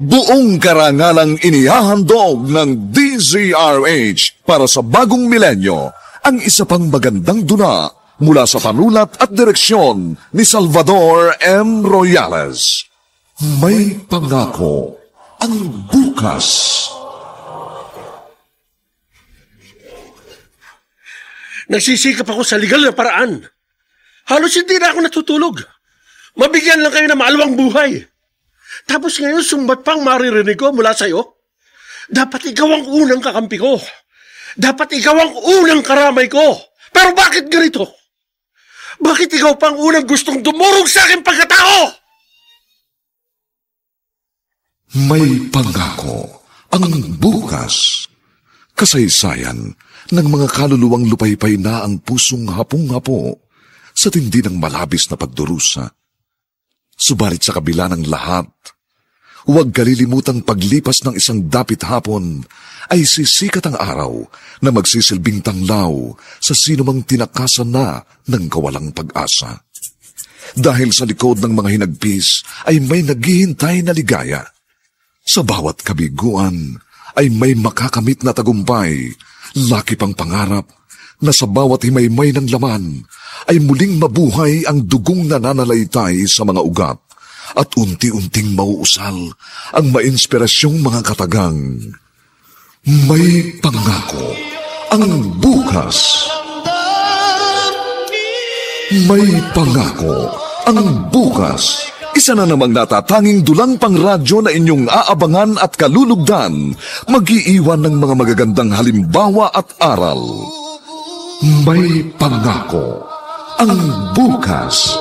Buong karangalang inihahandog ng DZRH para sa bagong milenyo ang isa pang magandang duna mula sa panulat at direksyon ni Salvador M. Royales. May pangako ang bukas. Nagsisikap ako sa legal na paraan. Halos hindi na ako natutulog. Mabigyan lang kayo ng maalawang buhay. Tapos ngayon sumbat pang maririnig ko mula sa'yo. Dapat ikaw ang unang kakampi ko. Dapat ikaw ang unang karamay ko. Pero bakit ganito? Bakit ikaw pang unang gustong dumurog sa aking pagkatao? May pangako ang bukas. Kasaysayan ng mga kaluluwang lupaypay na ang pusong hapong-hapo sa tindi ng malabis na pagdurusa. Subalit sa kabila ng lahat, huwag kalilimutang paglipas ng isang dapit hapon ay sisikat ang araw na magsisilbing tanglaw sa sinumang tinakasan na ng kawalang pag-asa. Dahil sa likod ng mga hinagpis ay may naghihintay na ligaya. Sa bawat kabiguan ay may makakamit na tagumpay, laki pang pangarap na sa bawat himaymay ng laman ay muling mabuhay ang dugong nananalaytay sa mga ugat at unti-unting mauusal ang mainspirasyong mga katagang. May pangako ang bukas. May pangako ang bukas. Isa na namang natatanging dulang pangradyo na inyong aabangan at kalulugdan, mag-iiwan ng mga magagandang halimbawa at aral. May pangako ang bukas.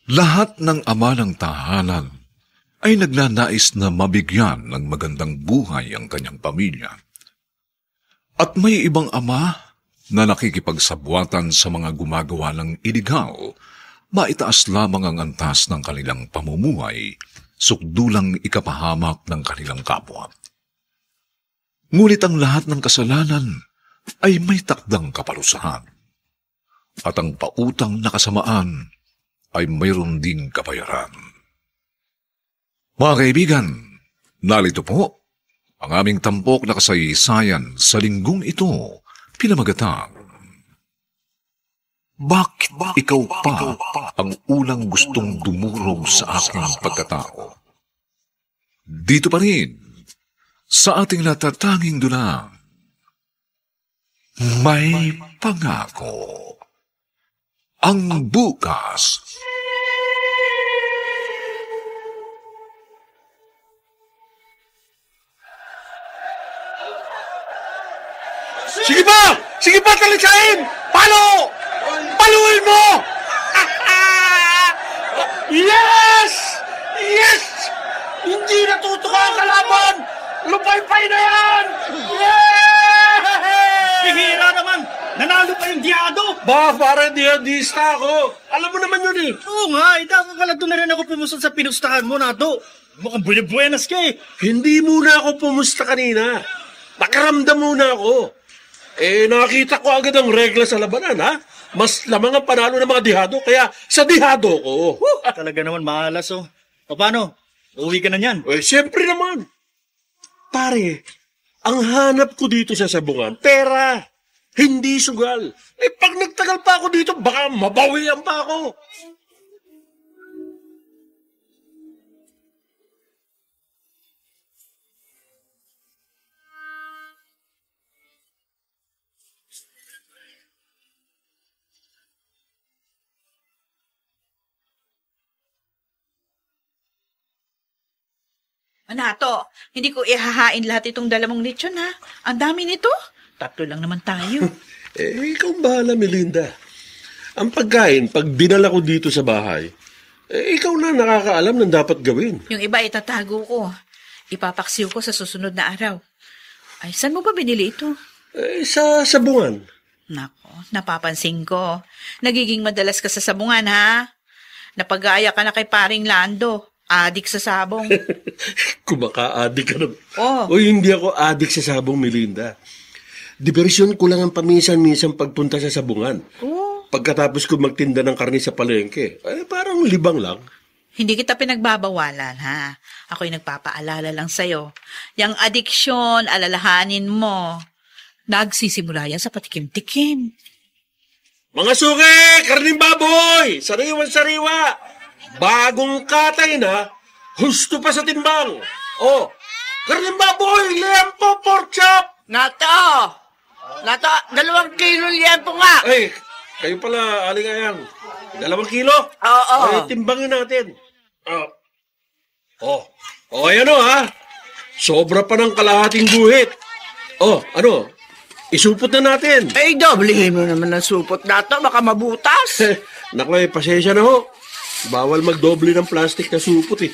Lahat ng ama ng tahanan ay nagnanais na mabigyan ng magandang buhay ang kanyang pamilya. At may ibang ama na nakikipagsabuatan sa mga gumagawa ng iligal, maitaas lamang ang antas ng kanilang pamumuhay, sukdulang ikapahamak ng kanilang kapwa. Ngunit ang lahat ng kasalanan ay may takdang kaparusahan. At ang pautang na kasamaan ay mayroon ding kabayaran. Mga kaibigan, narito po ang aming tampok na kasaysayan sa linggong ito, pinamagatang, Bakit ikaw pa ang unang gustong dumurog sa aking pagkatao? Dito pa rin, sa ating natatanging dunang, may pangako ang bukas. Sige pa! Sige pa, talitsain! Palo! Paluin mo! Yes! Yes! Hindi natutuka ang kalaban! Lupay-pay na yan! Yes! Bihira naman! Nanalo pa yung Diado! Ba, para dihadista ako. Alam mo naman yun eh. Oo nga, dapat pala doon na rin ako pumusod sa pinustahan mo na to. Mukhang buenas ka eh. Hindi muna ako pumusta kanina. Nakaramdam muna ako. Nakita ko agad ang regla sa labanan, ha? Mas lamang ang panalo ng mga dihado, kaya sa dihado ko. Talaga naman mahalas, oh. O paano? Uuwi ka na niyan? Siyempre naman. Pare, ang hanap ko dito sa sabungan, pera. Hindi sugal. Pag nagtagal pa ako dito, baka mabawian pa ako. Manato, hindi ko ihahain lahat itong dalamong lechon, ha? Ang dami nito. 3 lang naman tayo. Ikaw bahala, Melinda. Ang pagkain, pag dinala ko dito sa bahay, ikaw na nakakaalam ng dapat gawin. Yung iba itatago ko. Ipapaksiw ko sa susunod na araw. Ay, saan mo ba binili ito? Sa sabungan. Nako, napapansin ko. Nagiging madalas ka sa sabungan, ha? Napag-aaya ka na kay paring Lando. Adik sa sabong. Kumaka-adik ka na. Oh. Uy, hindi ako adik sa sabong, Melinda. Diversyon ko lang ang paminsan-minsan pagpunta sa sabungan. Oh. Pagkatapos ko magtinda ng karne sa palengke, parang libang lang. Hindi kita pinagbabawalan, ha? Ako'y nagpapaalala lang sa'yo. Yang adiksyon, alalahanin mo. Nagsisimula yan sa patikim-tikim. Mga suki! Karning baboy! Sariwa-sariwa! Bagong katay na, husto pa sa timbang. Oh, karning baboy! Liempo pork chop! Nato, 2 kilo liempo nga. Ay, kayo pala, Aling-ayang. 2 kilo? Oo. Ay, timbangin natin. Ayan o, ha? Sobra pa ng kalahating guhit. Ano? Isupot na natin. Eh, doblehin mo naman ang supot nato, baka mabutas. Naku, pasensya na ho. Bawal magdoble ng plastic na supot eh.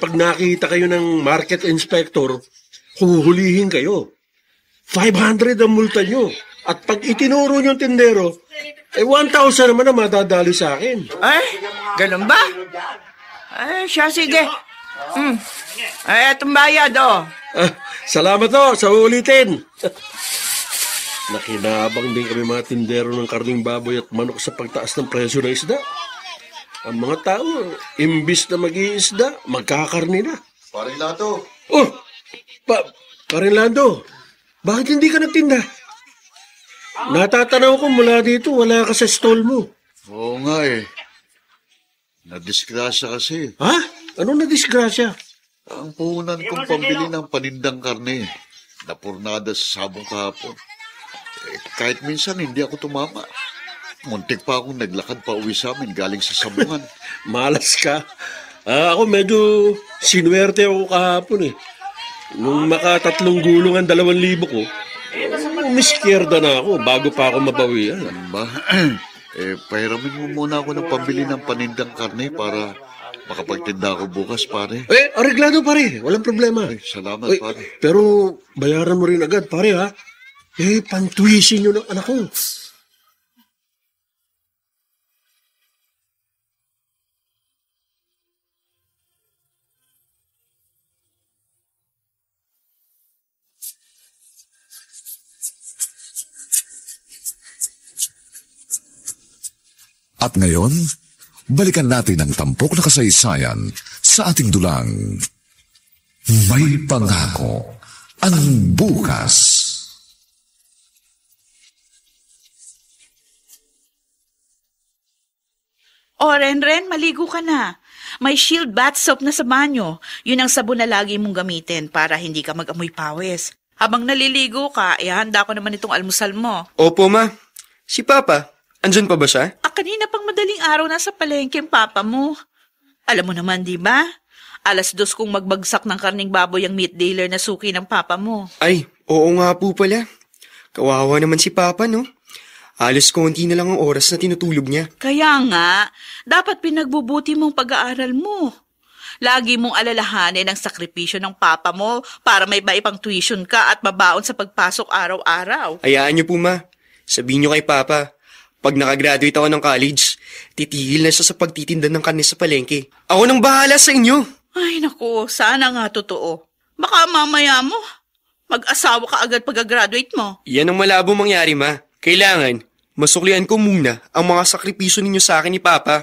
Pag nakita kayo ng market inspector, huhulihin kayo. 500 ang multa nyo. At pag itinuro nyo yung tindero, 1,000 naman na madadali sa akin. Ay, ganun ba? Ay, siya, sige. Ay, etong bayad, oh. Salamat ho, sa uulitin. Nakinabang din kami mga tindero ng karning baboy at manok sa pagtaas ng presyo ng isda. Ang mga tao, imbis na mag-iisda, magkakarni na. Paring Lando. Paring Lando, bakit hindi ka nagtinda? Natatanaw ko mula dito, wala ka sa stall mo. Oo nga eh. Nadisgrasya kasi. Ha? Ano na disgrasya? Ang puhunan kong pambili ng panindang karne. Napurnada sa sabong kahapon. Kahit minsan hindi ako tumama. Muntik pa akong naglakad pa uwi sa amin galing sa sabungan. Malas ka. Ako medyo sinuwerte ako kahapon eh. Nung maka3 gulong ang 2,000 ko, umiskierda na ako bago pa ako mabawian. Ano ba? Pahiramin mo muna ako ng pambili ng panindang karne para makapagtinda ako bukas, pare. Areglado pare. Walang problema. Salamat, pare. Pero bayaran mo rin agad pare ha. Pantuisin nyo ng anak ko. At ngayon, balikan natin ang tampok na kasaysayan sa ating dulang. May pangako ang bukas. O, Renren, maligo ka na. May Shield bath soap na sa banyo. Yun ang sabon na lagi mong gamitin para hindi ka mag-amoy pawis. Habang naliligo ka, ihanda ko naman itong almusal mo. Opo, ma. Si Papa, andyan pa ba siya? Kanina pang madaling araw na sa palengke ang papa mo. Alam mo naman, di ba? 2:00 kung magbagsak ng karning baboy ang meat dealer na suki ng papa mo. Ay, oo nga po pala. Kawawa naman si Papa, no? Halos konti na lang ang oras na tinutulog niya. Kaya nga, dapat pinagbubuti mong pag-aaral mo. Lagi mong alalahanin ang sakripisyo ng papa mo para may maipang tuition ka at mabaon sa pagpasok araw-araw. Hayaan niyo po, ma. Sabihin niyo kay Papa, pag nakagraduate ako ng college, titigil na siya sa pagtitinda ng karne sa palengke. Ako nang bahala sa inyo. Ay naku, sana nga totoo. Baka mamaya mo, mag-asawa ka agad pag-graduate mo. Yan ang malabo mangyari, ma. Kailangan, masuklian ko muna ang mga sakripisyo ninyo sa akin ni Papa.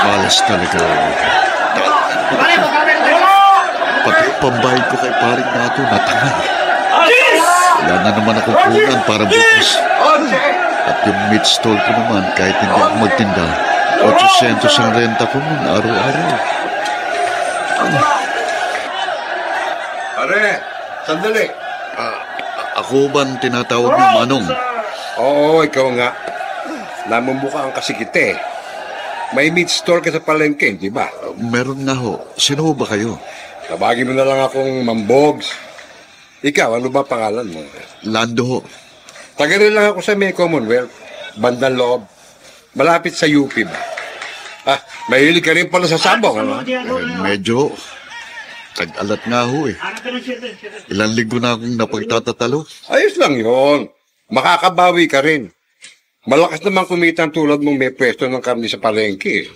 Malas talaga. Pati pambayad ko kay paring nato natangay. Wala na naman akong punan para bukas. At yung meat stall ko naman, kahit hindi ako magtinda, 800 ang renta ko nun araw-araw. Pare, sandali. Ako ba ang tinatawag ng Manong? Oo, ikaw nga. Namumukhaan kasi kita eh. May meat store ka sa palengke, di ba? Meron nga ho. Sino ho ba kayo? Tabagin mo na lang akong Mambogs. Ikaw, ano ba pangalan mo? Lando ho. Taga rin lang ako sa May Commonwealth. Bandang loob. Malapit sa UP ba? Mahilig ka rin pala sa sabong, ano? Medyo. Tag-alat nga ho eh. Ilang linggo na akong napagtatatalo. Ayos lang yon. Makakabawi ka rin. Malakas naman kumita ang tulad mong may pwesto ng karne sa palengke.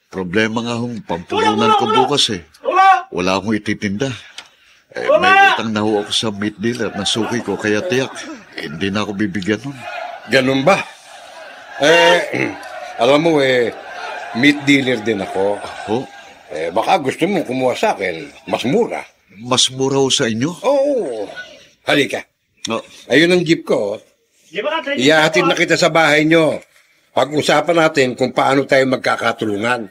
Problema nga hong pampurunan ko bukas eh. Wala akong ititinda. May utang na ho ako sa meat dealer na suki ko, kaya tiyak, hindi na ako bibigyan nun. Ganun ba? Alam mo meat dealer din ako. Ho? Baka gusto mong kumuha sa akin. Mas mura. Mas mura ho sa inyo? Oo. Halika. Oh. Ayun ang jeep ko. Ihahatid na kita sa bahay nyo. Pag-usapan natin kung paano tayo magkakatulungan.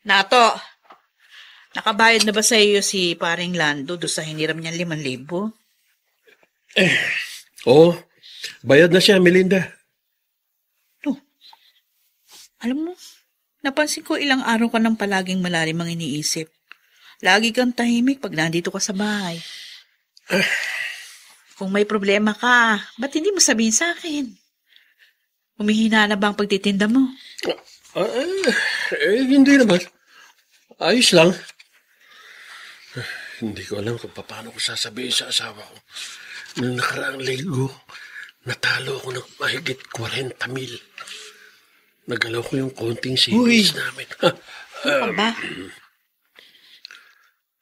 Nato, nakabayad na ba sa iyo si paring Lando doon sa hiniram niyang 5,000? Oo, bayad na siya, Melinda. Alam mo, napansin ko ilang araw ka nang palaging malalim ang iniisip. Lagi kang tahimik pag nandito ka sa bahay. Kung may problema ka, ba't hindi mo sabihin sa akin? Humihina na ba ang pagtitinda mo? Hindi naman. Ayos lang. Hindi ko alam kung paano ko sasabihin sa asawa ko. Noong nakaraang linggo, natalo ako ng mahigit 40,000. Nagalaw ko yung konting savings namin. Ano ba?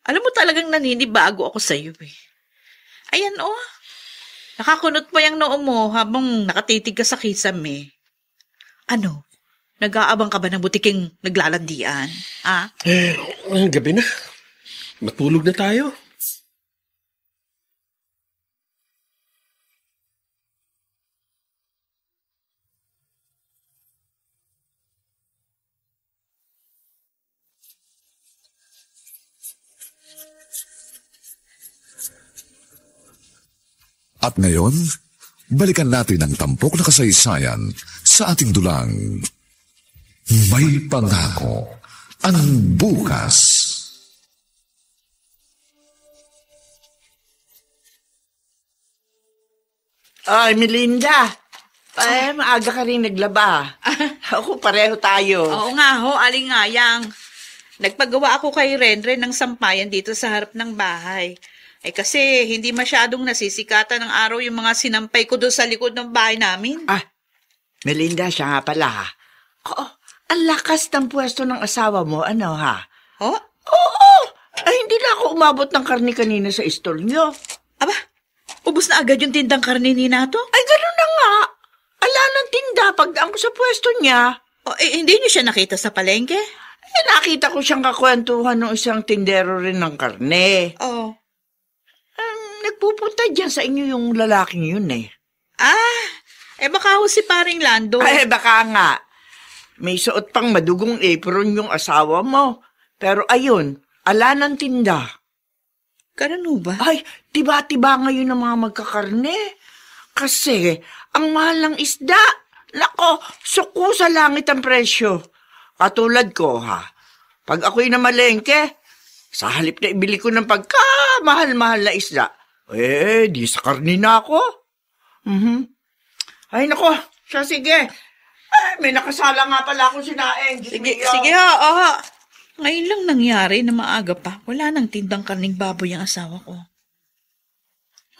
Alam mo talagang naninibago ako sa iyo eh. Ayan nakakunot pa yung noo mo habang nakatitig ka sa kisame. Ano? Nag-aabang ka ba ng butiking naglalandian? Gabi na. Matulog na tayo. At ngayon, balikan natin ang tampok na kasaysayan sa ating dulang May Pangako ang Bukas. Ay, Melinda. Maaga ka rin naglaba. Ako, pareho tayo. Oo nga alingayang. Nagpagawa ako kay Renren ng sampayan dito sa harap ng bahay. Kasi hindi masyadong nasisikatan ng araw yung mga sinampay ko doon sa likod ng bahay namin. Melinda, siya nga pala. Oo, ang lakas ng pwesto ng asawa mo, ano ha? Oh? Oo! Hindi na ako umabot ng karne kanina sa store nyo. Aba, ubos na agad yung tindang karne ni Nato? Ay, gano'n na nga. Ala ng tinda pagdaan ko sa pwesto niya. Hindi niyo siya nakita sa palengke? Nakita ko siyang kakwentuhan ng isang tindero rin ng karne. Oo. Nagpupunta dyan sa inyo yung lalaking yun eh. Baka ho si paring Lando. Baka nga. May suot pang madugong apron yung asawa mo. Pero ayun, ala ng tinda. Ganun ba? Ay, tiba-tiba ngayon ang mga magkakarne. Kasi, ang mahal ng isda. Nako, suko sa langit ang presyo. Katulad ko pag ako'y namalengke, sa halip na ibili ko ng pagkamahal-mahal na isda, di sa karne na ako. Ay, nako, sige. May nakasala nga pala akong sinaing. Sige ho. Ngayon lang nangyari na maaga pa. Wala nang tindang karning baboy ang asawa ko.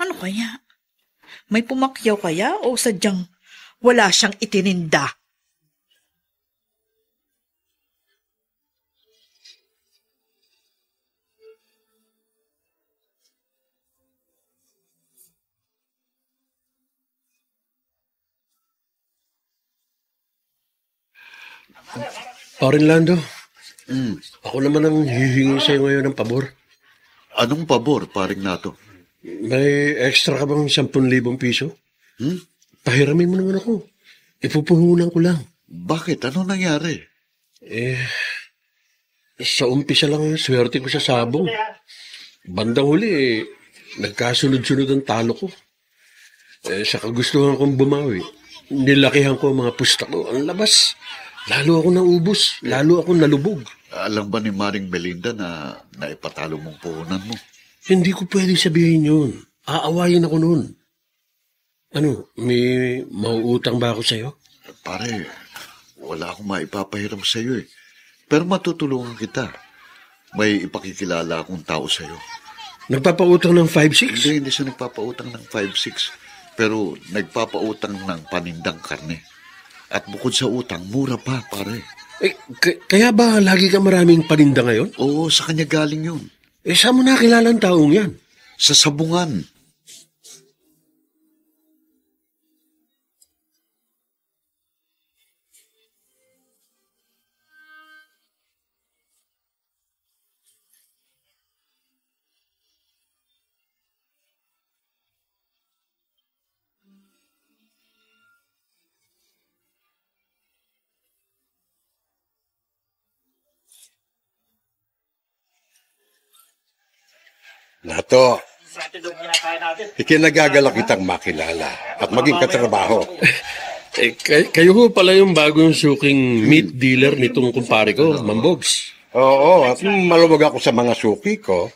Ano kaya? May pumakyaw kaya o sadyang wala siyang itininda? Paring Lando, ako naman ang hihingi sa'yo ngayon ng pabor. Anong pabor, paring Nato? May extra ka bang 10,000 piso? Pahiramin mo naman ako. Ipupuhunan ko lang. Bakit? Ano nangyari? Sa umpisa lang swerte ko sa sabong. Bandang huli, nagkasunod-sunod ang talo ko. Sa kagustuhan kong bumawi, nilakihan ko ang mga pusta ko. Ang labas, lalo ako naubos, lalo ako nalubog. Alam ba ni Maring Belinda na naipatalo mong puhunan mo? Hindi ko pwedeng sabihin yun. Aawayin ako noon. Ano, may mauutang ba ako sa'yo? Pare, wala akong maipapahiram sa'yo eh. Pero matutulungan kita. May ipakikilala akong tao sa'yo. Nagpapautang ng 5-6? Hindi siya nagpapautang ng 5-6. Pero nagpapautang ng panindang karne. At bukod sa utang, mura pa, pare. Kaya ba lagi ka maraming paninda ngayon? Oo, sa kanya galing yun. Saan mo nakilala ang taong yan? Sa sabungan. Nato, ikinagagalak kitang makilala at maging katrabaho. Kayo ho pala yung bagong suking meat dealer nitong kumpare ko, Mambogs. Oo, at maluwag ako sa mga suki ko.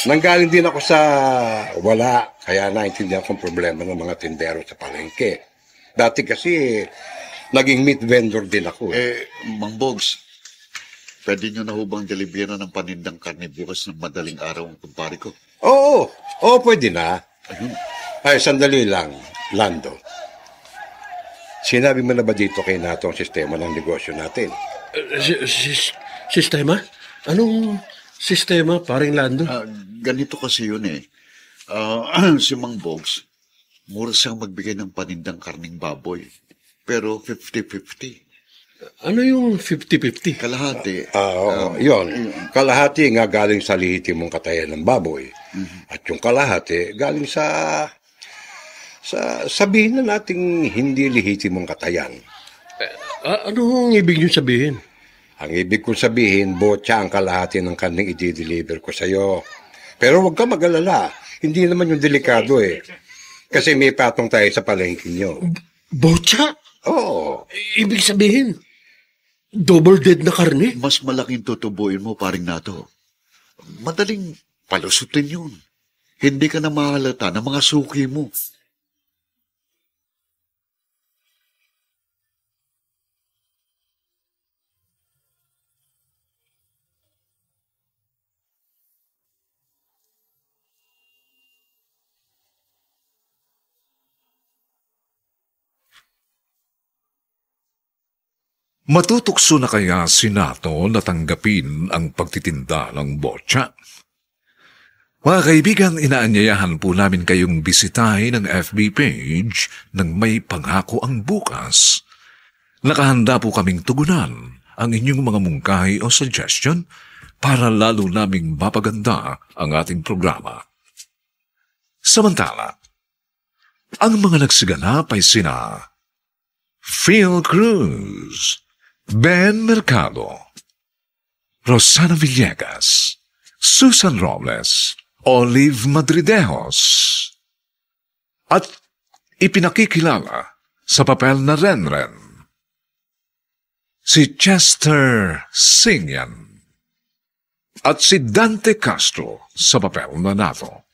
Nanggaling din ako sa wala, kaya naintindihan kong problema ng mga tindero sa palengke. Dati kasi, naging meat vendor din ako. Mang Bogs, pwede nyo na hubang delibera ng panindang karne bukas ng madaling araw ang kumpare ko? Oo, pwede na. Ay, sandali lang, Lando. Sinabi mo na ba dito kay Nato ang sistema ng negosyo natin? Sistema? Anong sistema, paring Lando? Ganito kasi yun eh. Si Mang Bogs, mura siyang magbigay ng panindang karning baboy. Pero 50-50. Ano yung 50-50? Kalahati. Yun. Kalahati nga galing sa lihitimong katayan ng baboy. At yung kalahati galing sa sabihin na nating hindi lihitimong katayan. Anong ibig niyo sabihin? Ang ibig kong sabihin, botya ang kalahati ng kaning i-deliver ko sa'yo. Pero huwag ka mag-alala. Hindi naman yung delikado eh. Kasi may patong tayo sa palengke nyo. Botya? Oo. Ibig sabihin, double dead na karne? Mas malaking tutubuin mo, paring Nato. Madaling palusutin yun. Hindi ka na mahalata ng mga suki mo. Matutukso na kaya si Nato na tanggapin ang pagtitinda ng botya? Mga kaibigan, inaanyayahan po namin kayong bisitahin ang FB page ng May Pangako ang Bukas. Nakahanda po kaming tugunan ang inyong mga mungkahi o suggestion para lalo naming mapaganda ang ating programa. Samantala, ang mga nagsiganap ay sina Phil Cruz, Ben Mercado, Rosana Villegas, Susan Robles, Olive Madridejos, at ipinakikilala sa papel na Renren, si Chester Singyan, at si Dante Castro sa papel na Nato.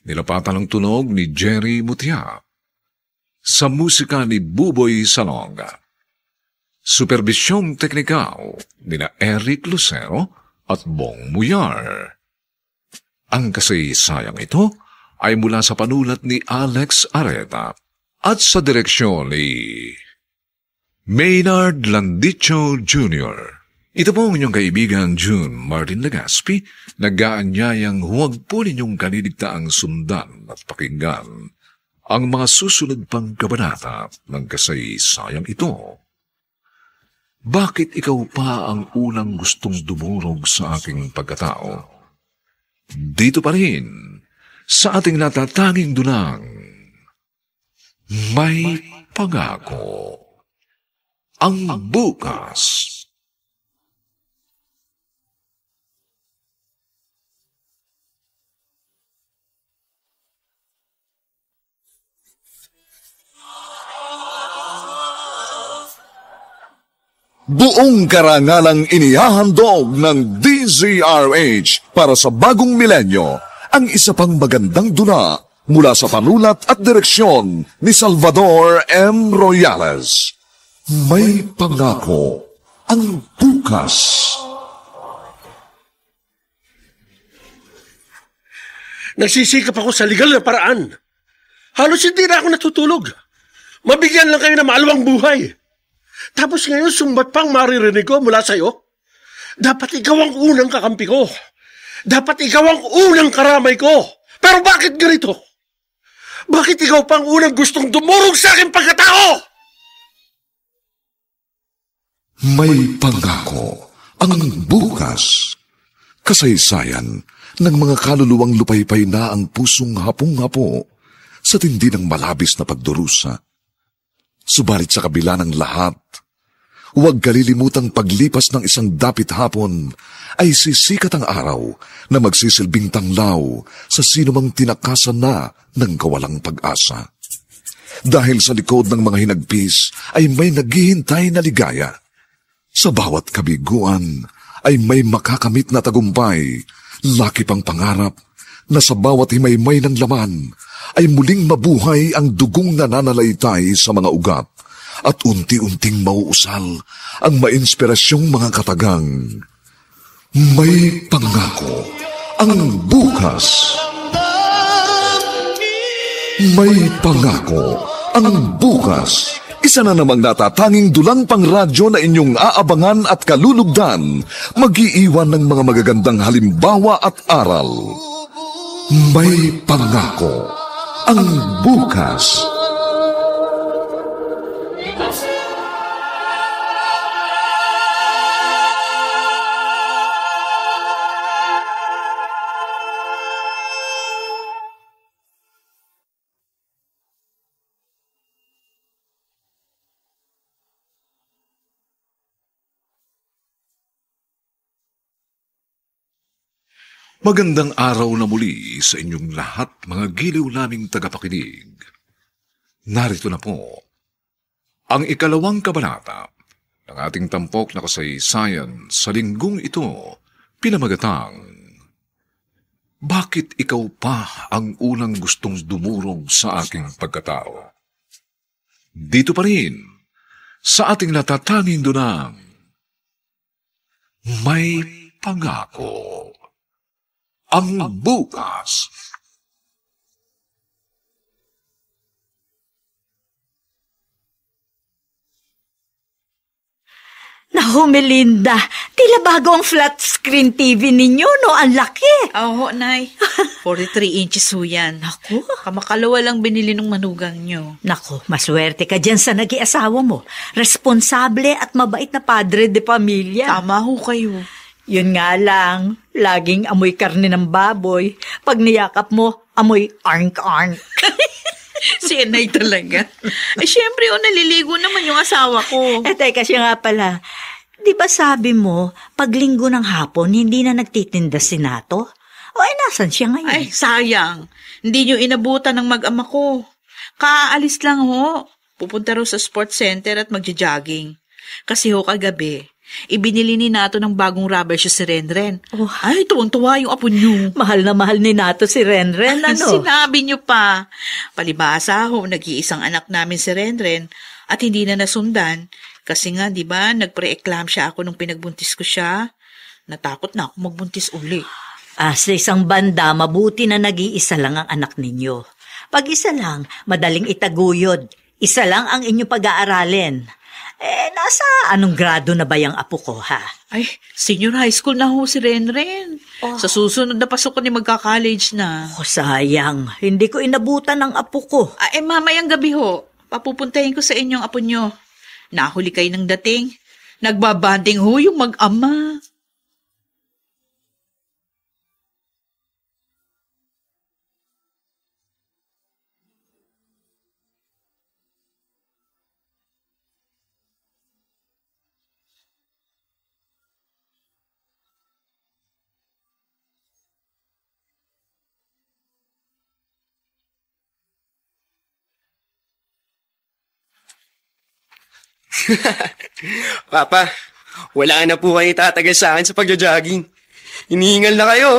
Nilapatan ang tunog ni Jerry Mutia, sa musika ni Buboy Salonga. Supervisyong teknikal ni na Eric Lucero at Bong Muyar. Ang kasaysayang ito ay mula sa panulat ni Alex Areta at sa direksyon ni Maynard Landicho Jr. Ito po ang inyong kaibigan June Martin Legaspi, nag-aanyayang huwag po ninyong kaliligtaang sundan at pakinggan ang mga susunod pang kabanata ng kasaysayang ito. Bakit ikaw pa ang unang gustong dumurog sa aking pagkatao? Dito pa rin, sa ating natatanging dunang May pangako ang bukas. Buong karangalang inihahandog ng DZRH para sa bagong milenyo ang isa pang magandang dula mula sa panulat at direksyon ni Salvador M. Royales. May pangako ang bukas. Nagsisikap ako sa legal na paraan. Halos hindi na ako natutulog. Mabigyan lang kayo ng maalawang buhay. Tapos ngayon, sumbat pang maririnig ko mula sa'yo. Dapat ikaw ang unang kakampi ko. Dapat ikaw ang unang karamay ko. Pero bakit ganito? Bakit ikaw pang unang gustong dumurog sa aking pagkatao? May pangako ang bukas. Kasaysayan ng mga kaluluwang lupaypay na ang pusong hapong-hapo sa tindi ng malabis na pagdurusa. Subalit sa kabila ng lahat, huwag kalilimutang paglipas ng isang dapit hapon ay sisikat ang araw na magsisilbing tanglaw sa sinumang tinakasan na ng kawalang pag-asa. Dahil sa likod ng mga hinagpis ay may naghihintay na ligaya. Sa bawat kabiguan ay may makakamit na tagumpay, laki pang pangarap na sa bawat himaymay ng laman ay muling mabuhay ang dugong nananalaytay sa mga ugat at unti-unting mauusal ang mainspirasyong mga katagang. May pangako ang bukas. May pangako ang bukas. Isa na namang natatanging dulang pangradyo na inyong aabangan at kalulugdan, mag-iiwan ng mga magagandang halimbawa at aral. May pangako ang bukas. Magandang araw na muli sa inyong lahat, mga giliw naming tagapakinig. Narito na po ang ikalawang kabanata ng ating tampok na kasaysayan sa linggong ito, pinamagatang, Bakit ikaw pa ang unang gustong dumurog sa aking pagkatao? Dito pa rin sa ating natatanging dunang, May pangako ang bukas. Naku, Melinda, tila bago ang flat screen TV ninyo, no? Ang laki. Oo, Nay. 43 inches ho yan. Naku. Kamakalawa lang binili ng manugang nyo. Naku, maswerte ka dyan sa nag-iasawa mo. Responsable at mabait na padre de pamilya. Tama ho kayo. Yun nga lang, laging amoy karne ng baboy. Pag niyakap mo, amoy arnk-arnk. Si Inay talaga. Eh, syempre, naliligo naman yung asawa ko. Teka siya nga pala. Di ba sabi mo, pag linggo ng hapon, hindi na nagtitinda si Nato? O nasan siya ngayon? Ay, sayang. Hindi nyo inabutan ng mag-ama ko. Kaalis lang ho. Pupunta raw sa sports center at magja-jogging. Kasi ho kagabi, ibinili ni Nato ng bagong rubber shoes si Renren. Oh. Ay, tuwang-tuwa yung apo nyo. Mahal na mahal ni Nato si Renren, ano? Sinabi nyo pa. Palibasa ho, nag-iisang anak namin si Renren at hindi na nasundan. Kasi nga, di ba, nagpre-eclampsia ako nung pinagbuntis ko siya. Natakot na ako magbuntis uli. Sa isang banda, mabuti na nag-iisa lang ang anak ninyo. Pag isa lang, madaling itaguyod. Isa lang ang inyong pag-aaralin. Nasa anong grado na ba yung apo ko, ha? Ay, senior high school na ho si Renren. Oh. Sa susunod na pasukan ni magka-college na. Sayang. Hindi ko inabutan ng apo ko. Mamayang gabi ho. Papupuntahin ko sa inyong apo nyo. Nahuli kayo ng dating. Nagbabanding ho yung mag-ama. Papa, wala na po kayo tatagal sa akin sa pagja-jogging. Hinihingal na kayo.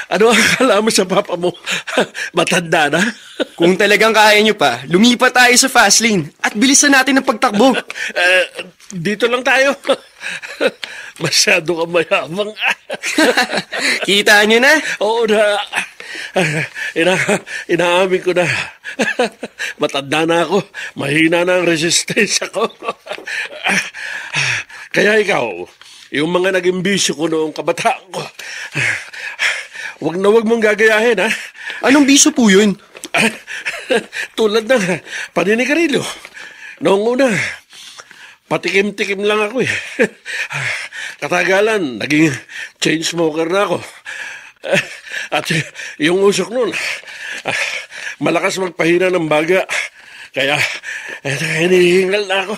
Ano ang akala mo sa papa mo? Matanda na? Kung talagang kaya nyo pa, lumipat tayo sa fast lane at bilisan natin ang pagtakbo. Dito lang tayo. Masyado ka mayabang. Kita nyo na? Oo na. Inaamin ko na. Matanda na ako. Mahina na ang resistensya ko. Kaya ikaw, yung mga naging bisyo ko noong kabataan ko, wag mong gagayahin, ha? Anong bisyo po yun? Tulad ng paninigarilyo. Noong una, patikim-tikim lang ako eh. Katagalan, naging chain smoker na ako. At yung usok nun, malakas magpahina ng baga. Kaya, hinihingal na ako.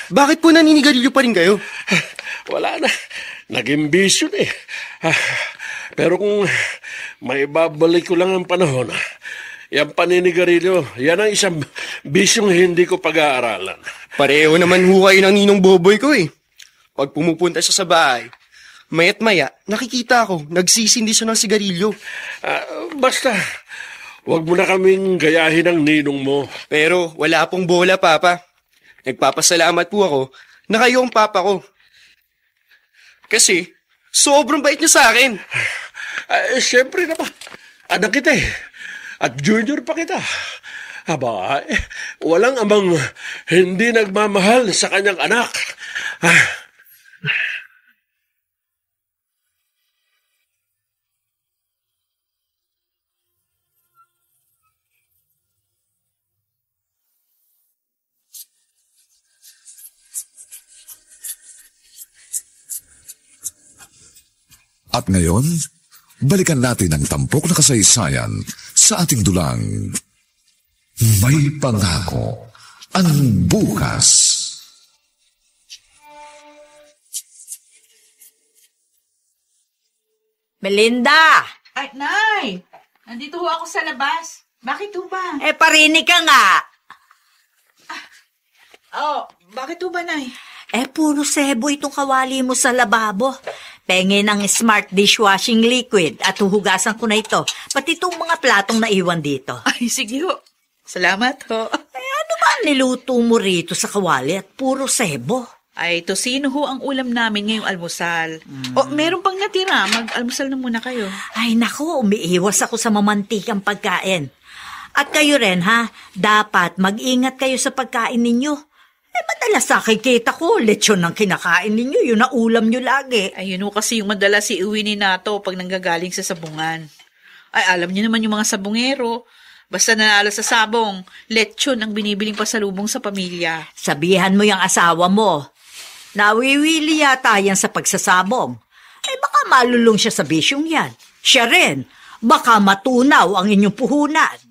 Bakit po naninigarilyo pa rin kayo? Wala na. Naging bisyo na eh. Pero kung may babalik ko lang ang panahon, yung paninigarilyo, yan ang isang bisyong hindi ko pag-aaralan. Pareho naman ho kayo ng ninong boboy ko eh. Pag pumupunta siya sa bahay, maya't maya, nakikita ko, nagsisindi siya ng sigarilyo. Basta, wag mo na kaming gayahin ang ninong mo. Pero wala pong bola, Papa. Nagpapasalamat po ako na kayo ang papa ko. Kasi, sobrang bait niyo sa akin. Siyempre naman, anak kita eh. At junior pa kita. Aba, walang amang hindi nagmamahal sa kanyang anak. At ngayon, balikan natin ang tampok na kasaysayan sa ating dulang May Pangako ang Bukas. Melinda! Ay, Nay! Nandito ho ako sa labas. Bakit ho ba? Parinig ka nga. Bakit ho ba, Nay? Puro sebo itong kawali mo sa lababo. Pengen ng smart dishwashing liquid at huhugasan ko na ito. Pati itong mga platong naiwan dito. Ay, sige ho. Salamat ho. Ano ba ang niluto mo rito sa kawali at puro sebo? Ay, tosino ho ang ulam namin ngayong almusal. Meron pang natira. Mag-almusal na muna kayo. Ay naku, umiiwas ako sa mamantikang pagkain. At kayo rin ha, dapat mag-ingat kayo sa pagkain ninyo. Madalas nakikita ko, lechon ang kinakain ninyo, yun na ulam nyo lagi. Ay, yun ho kasi yung madalas iuwi ni Nato pag nanggagaling sa sabungan. Ay, alam niyo naman yung mga sabungero. Basta nanalo sa sabong, lechon ang binibiling pasalubong sa pamilya. Sabihan mo yung asawa mo. Nawiwili yata yan sa pagsasabong. Baka malulong siya sa bisyong yan. Siya rin, baka matunaw ang inyong puhunan.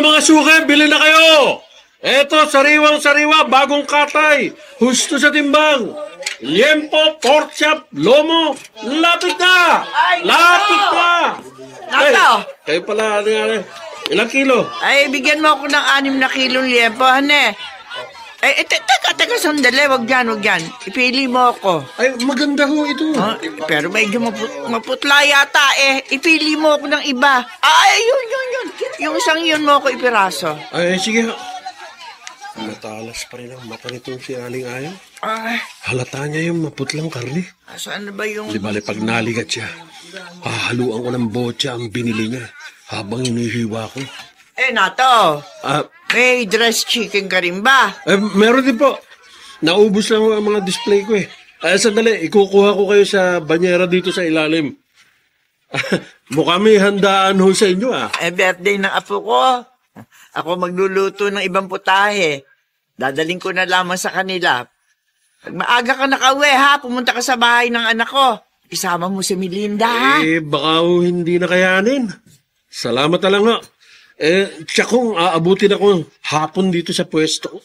Mga suki, bili na kayo! Eto, sariwang-sariwa, bagong katay. Husto sa timbang. Liempo, pork chop, lomo. Lapit na! Lapit na! Nato! Kayo pala, ilang kilo? Ay, bigyan mo ako ng 6 na kilong liempo, hane. Teka, sandali, wag yan. Ipili mo ako. Ay, maganda ho ito. Pero medyo maputla yata Ipili mo ako ng iba. Ay, yun. Yung isang yun mo ako ipiraso. Ay, sige. Matalas pa rin ang mata nitong si Aling Ayaw. Ay, Halata niya yung maputlang karne. saan na ba yung... Di bale, pag naligat siya, hahaluan ko ng botya ang binili niya habang inihiwa ko. Nato, may dressed chicken ka rin ba? Meron din po. Naubos lang ang mga display ko eh. Sandali, ikukuha ko kayo sa banyera dito sa ilalim. Mukhang may handaan ho sa inyo Birthday ng apo ko. Ako magluluto ng ibang putahe. Dadaling ko na lamang sa kanila. Pag maaga ka nakauwi ha, pumunta ka sa bahay ng anak ko. isama mo si Melinda, ha? Baka hindi na kayanin. Salamat na lang nga. Siya kung aabutin ako hapon dito sa pwesto.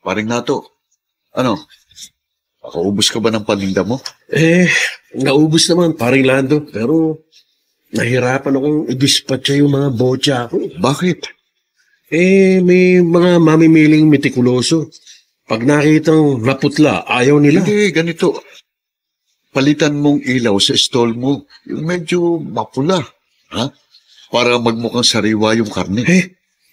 Paring Nato, ano? Makaubos ka ba ng paninda mo? Naubos naman, paring Lando. Pero nahirapan akong i-dispatcha yung mga botya ko. Bakit? May mga mamimiling metikuloso. Pag nakitang naputla, ayaw nila. Hindi, ganito. Palitan mong ilaw sa stall mo. Yung medyo mapula. Ha? Para magmukhang sariwa yung karne.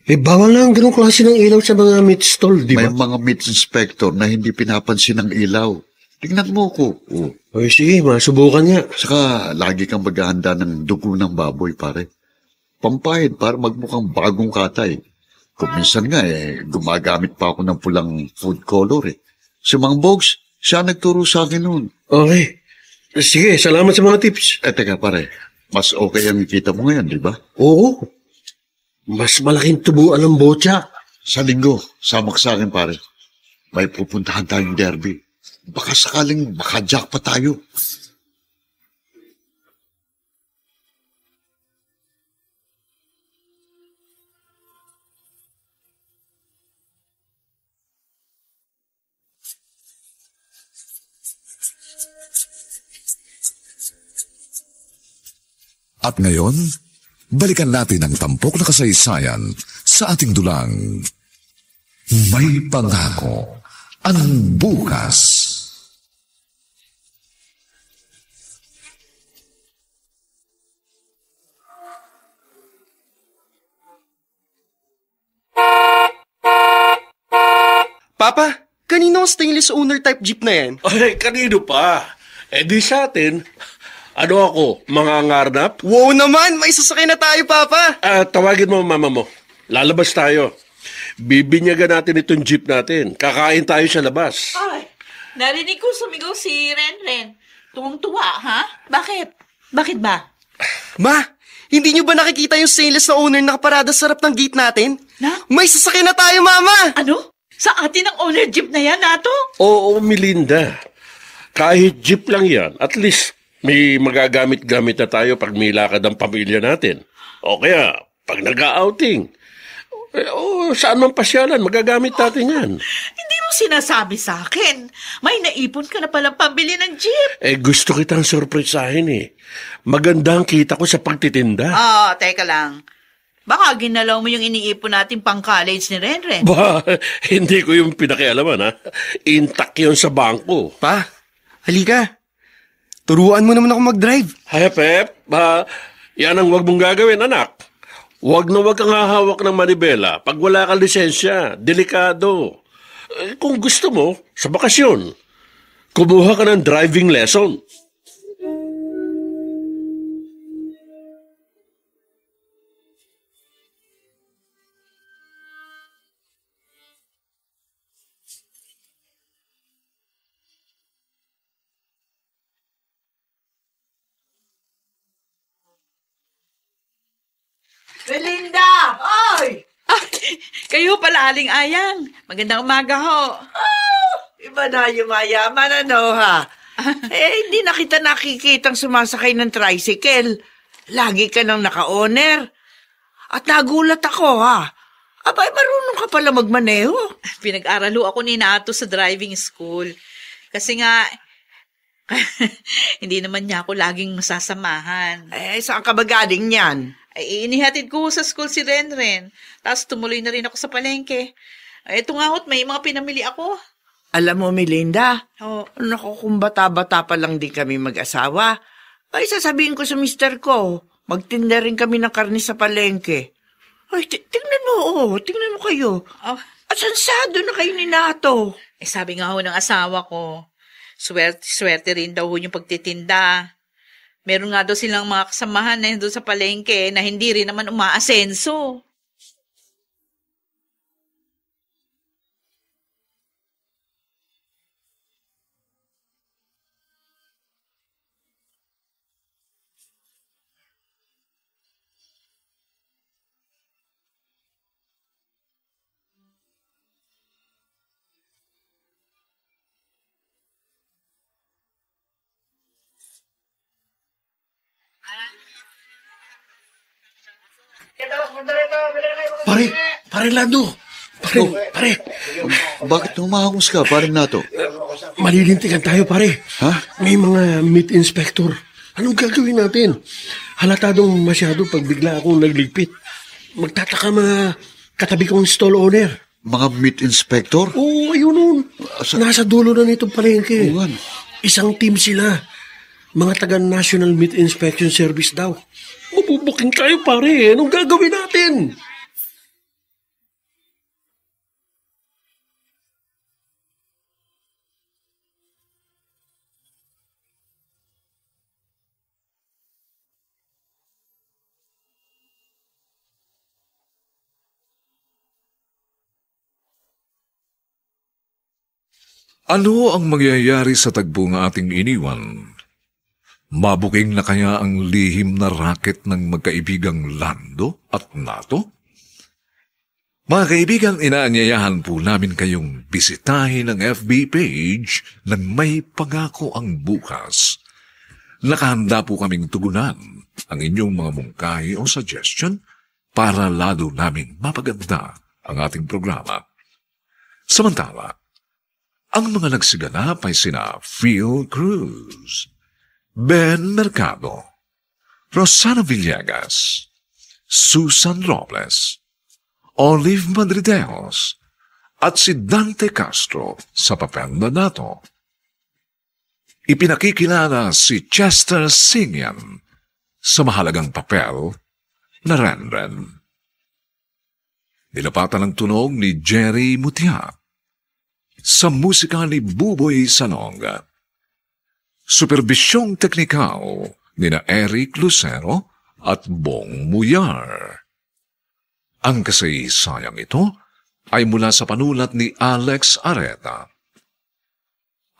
Bawal na ang ganong klase ng ilaw sa mga meat stall, di ba? May mga meat inspector na hindi pinapansin ng ilaw. Tingnan mo ko. Sige, masubukan niya. Saka lagi kang maghahanda ng dugo ng baboy, pare. Pampahid para magmukhang bagong katay. Kung minsan nga, gumagamit pa ako ng pulang food color, Si Mang Bogs, siya nagturo sa akin noon. Okay. Sige, salamat sa mga tips. Teka, pare. Mas okay ang ikita mo ngayon, di ba? Oo. Mas malaking tubuan ng botya. Sa linggo, samak sa akin, pare. May pupuntahan tayong derby. Baka sakaling makajack pa tayo. At ngayon, balikan natin ang tampok na kasaysayan sa ating dulang. May pangako ang bukas. Papa, kanino ang stainless owner type jeep na yan? Kanino pa? Di sa atin. Ano ako, mga ngarnap? Wow naman! May sasakay na tayo, Papa! Tawagin mo mama mo. Lalabas tayo. Bibinyagan natin itong jeep natin. Kakain tayo sa labas. Ay, narinig ko sumigaw si Renren. Tuwang-tuwa, ha? Bakit? Bakit ba? Ma, hindi nyo ba nakikita yung stainless na owner nakaparada sa harap ng gate natin? Na? May sasakay na tayo, Mama! Ano? Sa atin ang owner jeep na yan, Nato? Oo, Melinda. Kahit jeep lang yan, at least may magagamit-gamit na tayo pag may lakad ang pamilya natin. O kaya, pag nag-outing. Saan man pasyalan, magagamit natin yan. Hindi mo sinasabi sa akin. May naipon ka na palang pambili ng jeep. Gusto kitang surprisahin Magandang kita ko sa pagtitinda. Teka lang. Baka ginalaw mo yung iniipon natin pang college ni Renren. Hindi ko yung pinakialaman, Intact yun sa bangko. Pa, halika. Turuan mo naman ako mag-drive. Hay, Pep. Yan ang wag mong gagawin, anak. Wag na wag kang hahawak ng manibela pag wala kang lisensya. Delikado. Kung gusto mo, sa bakasyon, kumuha ka ng driving lesson. Melinda! Oy! Kayo pala, Aling Ayang. Magandang umaga ho. Iba na yung mayaman, ha? Hindi na kita nakikitang sumasakay ng tricycle. Lagi ka nang naka-owner. At nagulat ako, ha? Abay, marunong ka pala magmaneho. Pinag-aralo ako ni Nato sa driving school. Kasi nga, hindi naman niya ako laging masasamahan. Saan ka ba galing yan? Inihatid ko sa school si Renren. Tapos tumuloy na rin ako sa palengke. Ito nga ho't may mga pinamili ako. Alam mo, Melinda, Oo. naku, kung bata-bata pa lang din kami mag-asawa, ay sasabihin ko sa mister ko, magtinda rin kami ng karne sa palengke. Ay, tingnan mo kayo. Oh. Asansado na kayo ni Nato. Sabi nga ho ng asawa ko, swerte rin daw ho yung pagtitinda. Meron nga daw silang mga kasamahan na doon sa palengke na hindi rin naman umaasenso. Pare Lando. Pare. Bakit humahangos ka, paring nato? Malilintikan tayo, pare. Ha? May mga meat inspector. Anong gagawin natin? Halatadong masyado pag bigla akong nagligpit. Magtataka mga katabi kong stall owner. Mga meat inspector? Oo, ayun nun. Nasa dulo na nitong palengke. Oo, Isang team sila. Mga taga National Meat Inspection Service daw. Mabubuking tayo, pare. Anong gagawin natin? Ano ang mangyayari sa tagpong ating iniwan? Mabuking na kaya ang lihim na raket ng magkaibigang Lando at Nato? Mga kaibigan, inaanyayahan po namin kayong bisitahin ang FB page ng May Pangako ang Bukas. Nakahanda po kaming tugunan ang inyong mga mungkahi o suggestion para lalo naming mapaganda ang ating programa. Samantala, ang mga nagsiganap ay sina Phil Cruz, Ben Mercado, Rosana Villegas, Susan Robles, Olive Madrideos, at si Dante Castro sa papel na Nato. Ipinakikilala si Chester Singyan sa mahalagang papel na Renren. Nilapatan ng tunog ni Jerry Mutiak sa musika ni Buboy Sanonga. Superbisyong teknikal ni na Eric Lucero at Bong Muyar. Ang kasaysayang ito ay mula sa panulat ni Alex Areta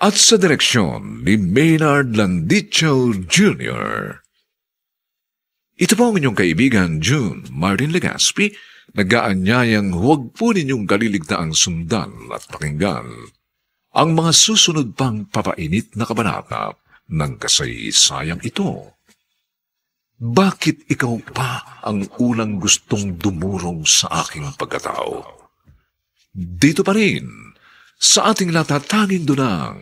at sa direksyon ni Maynard Landicho Jr. Ito po ang inyong kaibigan June Martin Legaspi, nag-aanyayang huwag po ninyong kaliligtaang sundan at pakinggan ang mga susunod pang papainit na kabanata ng kasaysayang ito. Bakit ikaw pa ang unang gustong dumurong sa aking pagkatao? Dito pa rin, sa ating natatanging dunang,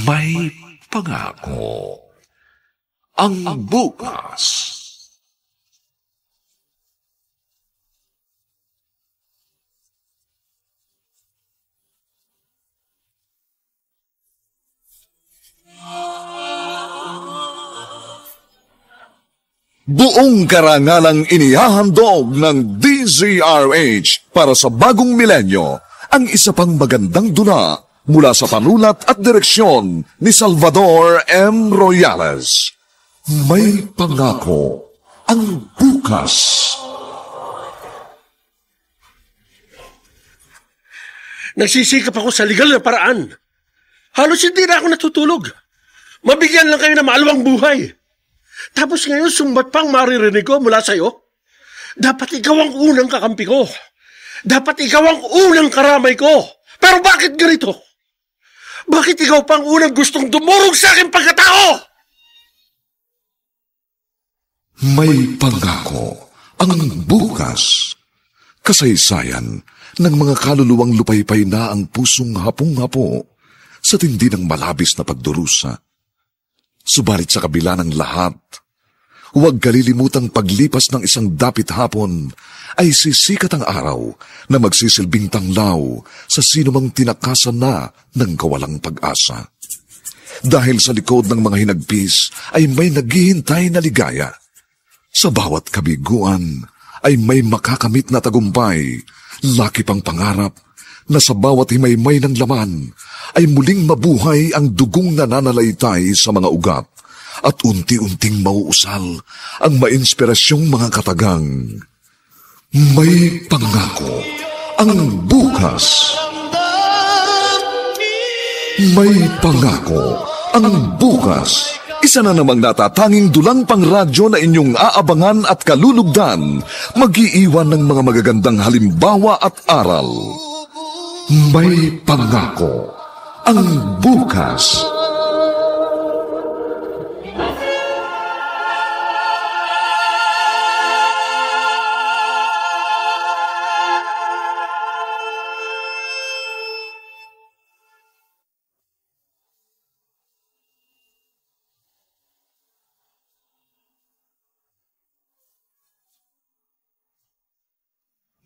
May Pangako ang Bukas. Buong karangalang inihahandog ng DZRH para sa bagong milenyo ang isa pang magandang dula mula sa panulat at direksyon ni Salvador M. Royales. May Pangako ang Bukas. Nagsisikap ako sa legal na paraan. Halos hindi na ako natutulog. Mabigyan lang kayo ng maalawang buhay. Tapos ngayon, sumbat pang maririnig ko mula sa'yo. Dapat ikaw ang unang kakampi ko. Dapat ikaw ang unang karamay ko. Pero bakit ganito? Bakit ikaw pang unang gustong dumurog sa aking pagkatao? May Pangako ang Bukas. Kasaysayan ng mga kaluluwang lupaypay na ang pusong hapong-hapo sa tindi ng malabis na pagdurusa. Subalit sa kabila ng lahat, huwag kalilimutang paglipas ng isang dapit hapon ay sisikat ang araw na magsisilbing tanglaw sa sinumang tinakasan na ng kawalang pag-asa. Dahil sa likod ng mga hinagpis ay may naghihintay na ligaya. Sa bawat kabiguan ay may makakamit na tagumpay, laki pang pangarap na sa bawat himaymay ng laman ay muling mabuhay ang dugong nananalaytay sa mga ugat at unti-unting mauusal ang mainspirasyong mga katagang. May Pangako ang Bukas. May Pangako ang Bukas. Isa na namang natatanging dulang pangradyo na inyong aabangan at kalulugdan, mag-iiwan ng mga magagandang halimbawa at aral. May Pangako ang Bukas.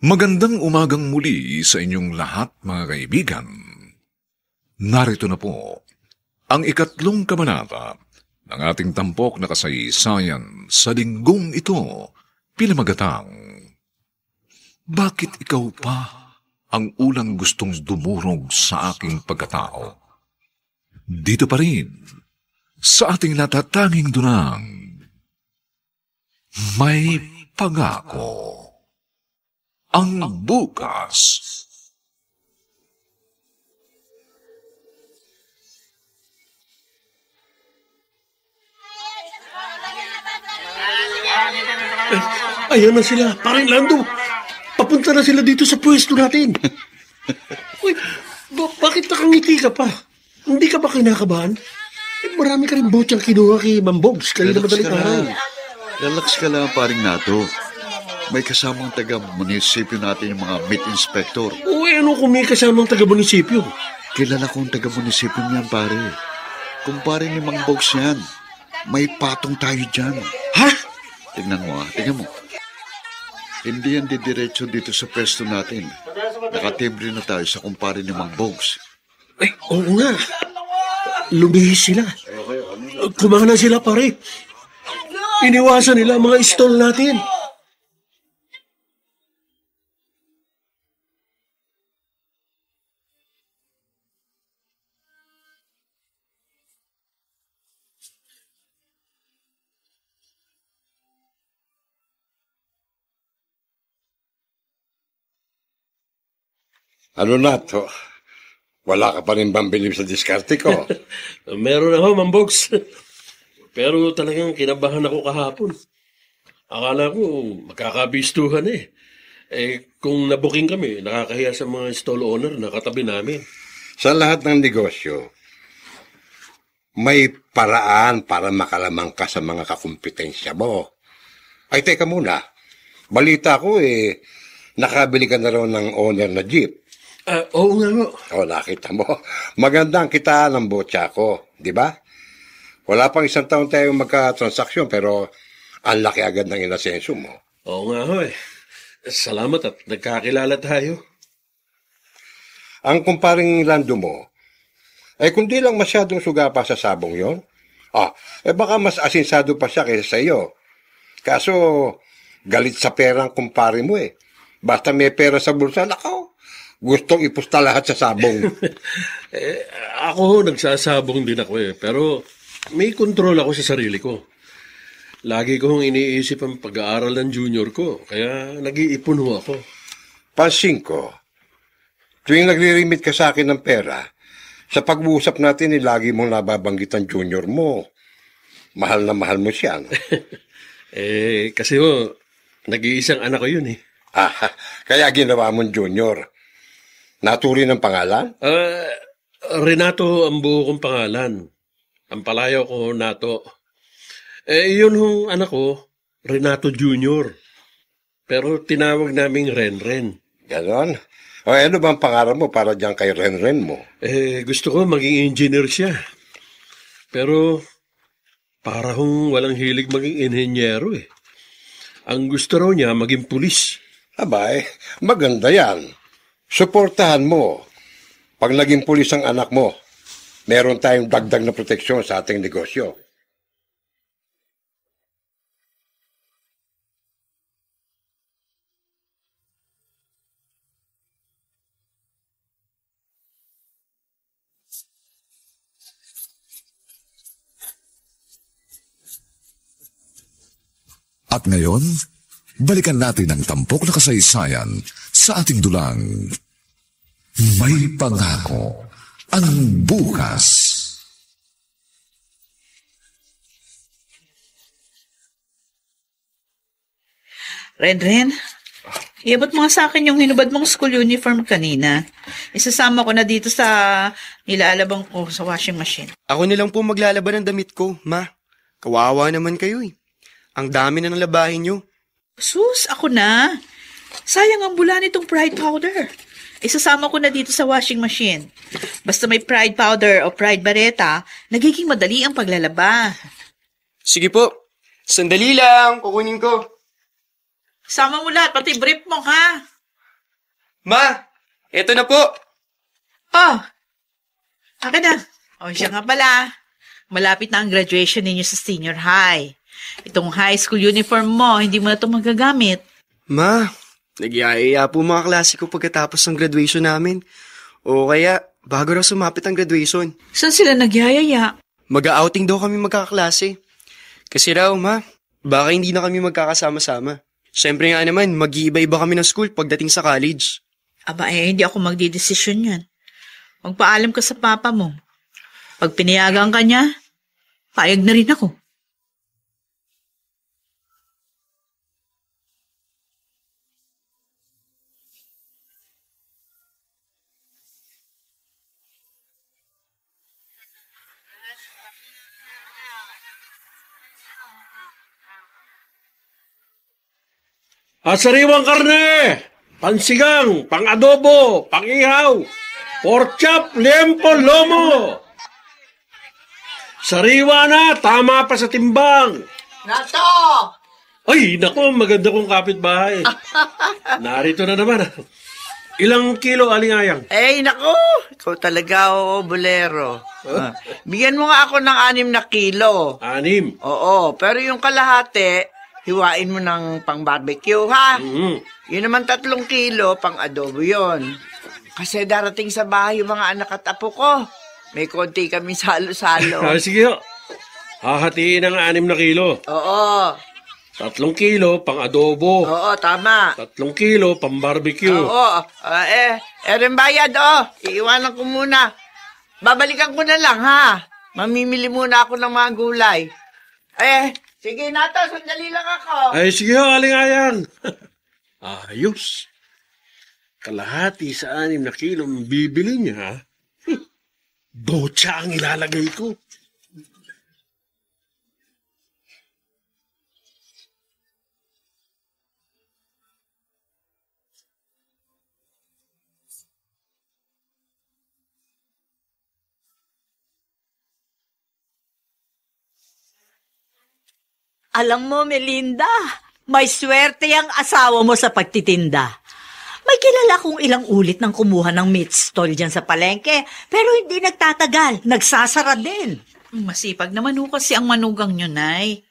Magandang umagang muli sa inyong lahat, mga kaibigan. Narito na po ang 3 kabanata ng ating tampok na kasaysayan sa linggong ito, pinamagatang, Bakit ikaw pa ang unang gustong dumurog sa aking pagkatao? Dito pa rin, sa ating natatanging dunang, May Pangako. Ang bukas. Ayan na sila, paring Lando. Papunta na sila dito sa pwesto natin. Uy, bakit nakangiti ka pa? Hindi ka ba kinakabahan? Marami ka rin botsang kinuha kay Mambogs. Kanina madaling araw. Relax ka lang, paring Nato. May kasamang taga-munisipyo natin yung mga meat inspector. Uy, ano kung may kasamang taga-munisipyo? Kilala kong taga-munisipyo niyan, pare. Kumpare ni Mang Bogs yan. May patong tayo dyan. Ha? Tingnan mo, tingnan mo. Hindi yan didiretso dito sa pwesto natin. Nakatibre na tayo sa kumpare ni Mang Bogs. Ay, oo nga. Lumihis sila. Kumana sila, pare. Iniwasan nila ang mga stall natin. Ano na to? Wala ka pa rin bambilib sa diskarte ko. Meron ako, Mambogs. Pero talagang kinabahan ako kahapon. Akala ko magkakabistuhan eh. Kung nabuking kami, nakakahiya sa mga stall owner na katabi namin. Sa lahat ng negosyo, may paraan para makalamang ka sa mga kakumpetensya mo. Ay, teka muna. Balita ko nakabili ka na raw ng owner na jeep. Oo nga mo. Nakita mo. Magandang kitaan ng botya ko, di ba? Wala pang 1 taon tayong magka-transaksyon pero ang laki agad ng inasenso mo. Oo nga ho eh. Salamat at nagkakilala tayo. Ang kumparing Lando mo, kundi lang masyadong suga pa sa sabong yon. Baka mas asinsado pa siya kaysa sa iyo. Kaso, galit sa perang kumpare mo eh. Basta may pera sa bulsa, nakaw. Gustong ipusta lahat sa sabong. Ako nagsasabong din ako eh. Pero may kontrol ako sa sarili ko. Lagi kong iniisip ang pag-aaral ng junior ko. Kaya nag-iipon ho ako. Pansin ko, tuwing nagre-remit ka sa akin ng pera, sa pag-uusap natin lagi mong nababanggit ang junior mo. Mahal na mahal mo siya, no? Kasi ho, nag-iisang anak ko yun eh. Kaya ginawa mong junior. Naturi ng pangalan? Renato ang buo kong pangalan. Ang palayaw ko, Nato. Yun hong anak ko, Renato Jr. Pero tinawag naming Renren. Ganon? Ano bang pangarap mo para dyan kay Renren mo? Gusto ko maging engineer siya. Pero para hong walang hilig maging inhenyero eh. Ang gusto raw niya maging pulis. Maganda yan. Suportahan mo. Pag naging pulis ang anak mo, meron tayong dagdag na proteksyon sa ating negosyo. At ngayon, balikan natin ang tampok na kasaysayan sa ating dulang. May Pangako ang bukas. Ren, iabot mo nga sa akin yung hinubad mong school uniform kanina. Isasama ko na dito sa nilalabang ko sa washing machine. Ako nilang po maglalaban ng damit ko, ma. Kawawa naman kayo eh. Ang dami na ng labahin nyo. Sus, ako na. Sayang ang bula nitong Pride powder. Isasama ko na dito sa washing machine. Basta may Pride powder o Pride bareta, nagiging madali ang paglalaba. Sige po. Sandali lang, kukunin ko. Sama mo lahat, pati brief mo, ha? Ma, eto na po. Oh, akin na. O, siya nga pala. Malapit na ang graduation ninyo sa senior high. Itong high school uniform mo, hindi mo na ito magagamit. Ma, nagyayaya po mga klase ko pagkatapos ng graduation namin. O kaya, bago raw sumapit ang graduation. Saan sila nagyayaya? Mag-outing daw kami magkakaklase. Kasi raw, ma, baka hindi na kami magkakasama-sama. Siyempre nga naman, mag-iiba-iba kami ng school pagdating sa college. Aba, hindi ako magdidesisyon yan. Magpaalam ka sa papa mo. Pag pinayagan ka niya, payag na rin ako. Sariwang karne, pansigang, pang-adobo, pang-ihaw, pork chop, liempo, lomo. Sariwa na, tama pa sa timbang. Nato! Ay, naku, maganda kong kapitbahay. Narito na naman. Ilang kilo alingayang? Nako, ikaw talaga, bolero. Bigyan mo nga ako ng 6 na kilo. 6. Oo, pero yung kalahati, hiwain mo ng pang-barbecue, ha? Yun naman 3 kilo, pang-adobo yon. Kasi darating sa bahay yung mga anak at apo ko. May konti kami salo-salo. Sige ho. Hahatiin ng 6 na kilo. Oo. 3 kilo, pang-adobo. Oo, tama. 3 kilo, pang-barbecue. Oo. Rin bayad, Iiwanan ko muna. Babalikan ko na lang, ha? Mamimili muna ako ng mga gulay. Sige na to, sandali lang ako. Sige ho, alingayang. Ayos. Kalahati sa 6 na kilo bibili niya, ha? Botsa ang ilalagay ko. Alam mo, Melinda, may swerte ang asawa mo sa pagtitinda. May kilala kong ilang ulit nang kumuha ng meat stall dyan sa palengke, pero hindi nagtatagal, nagsasara din. Masipag naman ho kasi ang manugang nyo, Nay.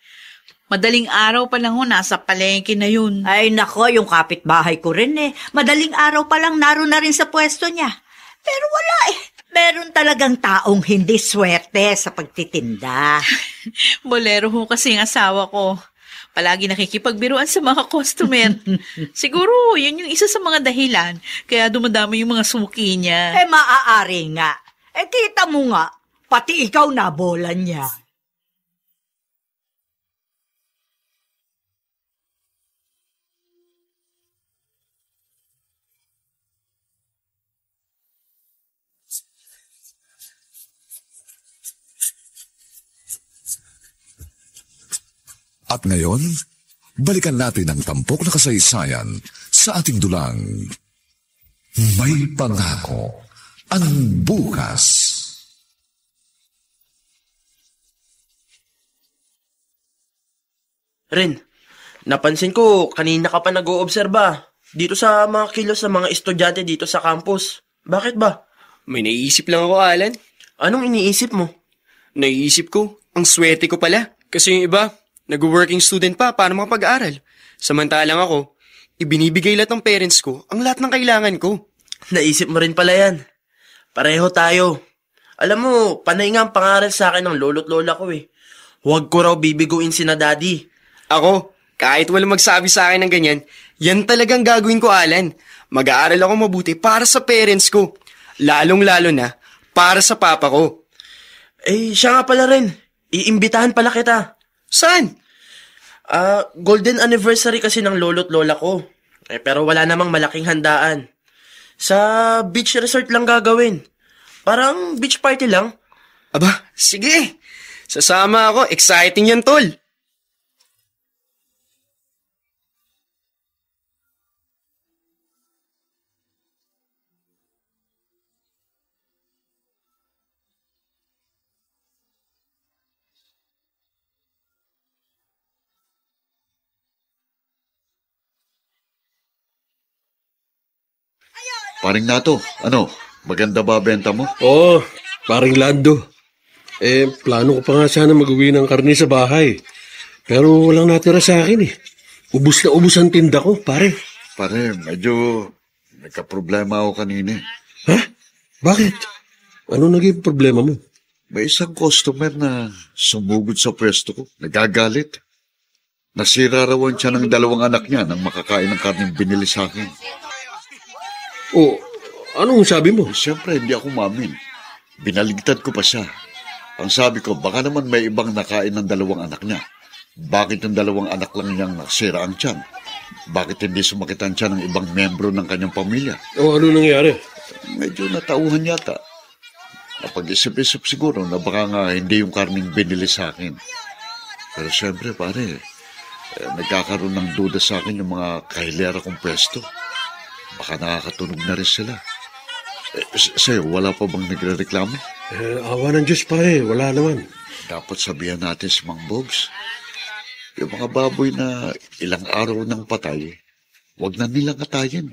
Madaling araw pa lang ho, nasa palengke na yun. Ay nako, yung kapitbahay ko rin Madaling araw pa lang naroon na rin sa pwesto niya. Pero wala Meron talagang taong hindi swerte sa pagtitinda. Bolero ho kasi ang asawa ko. Palagi nakikipagbiruan sa mga customer. Siguro, yun yung isa sa mga dahilan. Kaya dumadami yung mga suki niya. Maaari nga. Kita mo nga, pati ikaw nabolan niya. At ngayon, balikan natin ang tampok na kasaysayan sa ating dulang. May pangako ang bukas. Ren, napansin ko kanina ka pa nag-oobserba dito sa mga kilos ng mga estudyante dito sa campus. Bakit ba? May naiisip lang ako, Alan. Anong iniisip mo? Naiisip ko, ang swerte ko pala. Kasi yung iba, nag-working student pa para makapag-aral. Samantalang ako, ibinibigay lahat ng parents ko ang lahat ng kailangan ko. Naisip mo rin pala yan. Pareho tayo. Alam mo, panay nga ang pangaral sa akin ng lolo't lola ko Huwag ko raw bibiguin si na daddy. Ako, kahit walang magsabi sa akin ng ganyan, yan talagang gagawin ko, Alan. Mag-aaral ako mabuti para sa parents ko. Lalong-lalo na para sa papa ko. Siya nga pala rin. Iimbitahan pala kita. Saan? Golden anniversary kasi ng lolo't lola ko. Pero wala namang malaking handaan. Sa beach resort lang gagawin. Parang beach party lang. Aba, sige. Sasama ako. Exciting yan, tol. Paring Nato, ano? Maganda ba benta mo? Oo, paring Lando. Plano ko pa nga sana mag-uwi ng karne sa bahay. Pero walang natira sa akin eh. Ubus na ubus ang tinda ko, pare. Pare, medyo nagka-problema ako kanina. Ha? Bakit? Ano naging problema mo? May isang customer na sumugod sa pwesto ko. Nagagalit. Nasira rawan siya ng 2 anak niya nang makakain ng karneng binili sa akin. Oh, anong sabi mo? Siyempre, hindi ako mamin. Binaligtad ko pa siya. Ang sabi ko, baka naman may ibang nakain ng 2 anak niya. Bakit yung 2 anak lang niyang nasira ang tiyan? Bakit hindi sumakit ang tiyan ng ibang membro ng kanyang pamilya? Oh, ano nangyari? Medyo natauhan yata. Napag-isip-isip siguro na baka nga hindi yung karning binili sa akin. Pero siyempre, pare, nagkakaroon ng duda sa akin yung mga kahilera kong pwesto. Baka nakakatunog na rin sila. Sa'yo, wala pa bang nagre-reklamo? Awa ng Diyos, pare. Wala naman. Dapat sabihan natin si Mang Bogs. Yung mga baboy na ilang araw nang patay, wag na nilang katayin.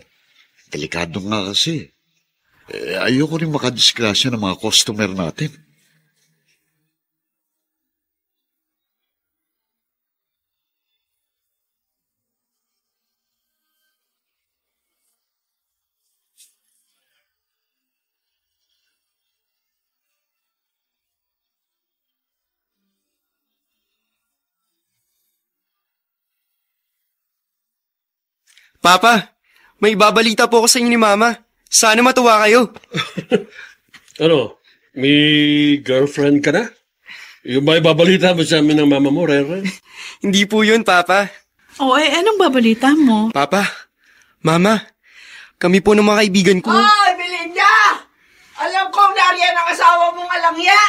Delikado nga kasi. Ayoko rin makadisgrasya ng mga customer natin. Papa, may ibabalita po ako sa inyo ni Mama. Sana matuwa kayo. Ano? May girlfriend ka na? Yung ba ibabalita mo sa amin ng mama mo, Rere? Hindi po yun, Papa. Anong babalita mo? Papa, Mama, kami po ng mga kaibigan ko. Ay, Belinda! Alam kong nariyan ang asawa mong alangya.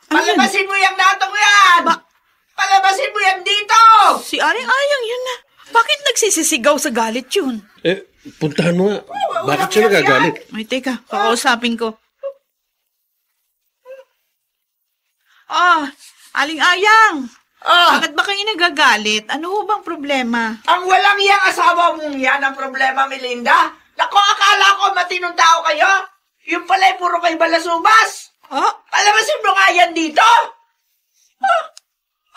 Palabasin mo yung natong yan! Palabasin mo yan dito! Si Aring Ayang yun na. Bakit nagsisisigaw sa galit yun? Puntahan mo nga. Bakit siya nagagalit? Ay, teka. Kakausapin ko. Aling Ayang. Bakit ba kayo nagagalit? Ano ho bang problema? Ang walang iyang asawa mong yan ang problema, Melinda. Nako, akala ko matinong tao kayo. Yung pala'y puro kayo balasubas. Palabasin mo nga yan dito.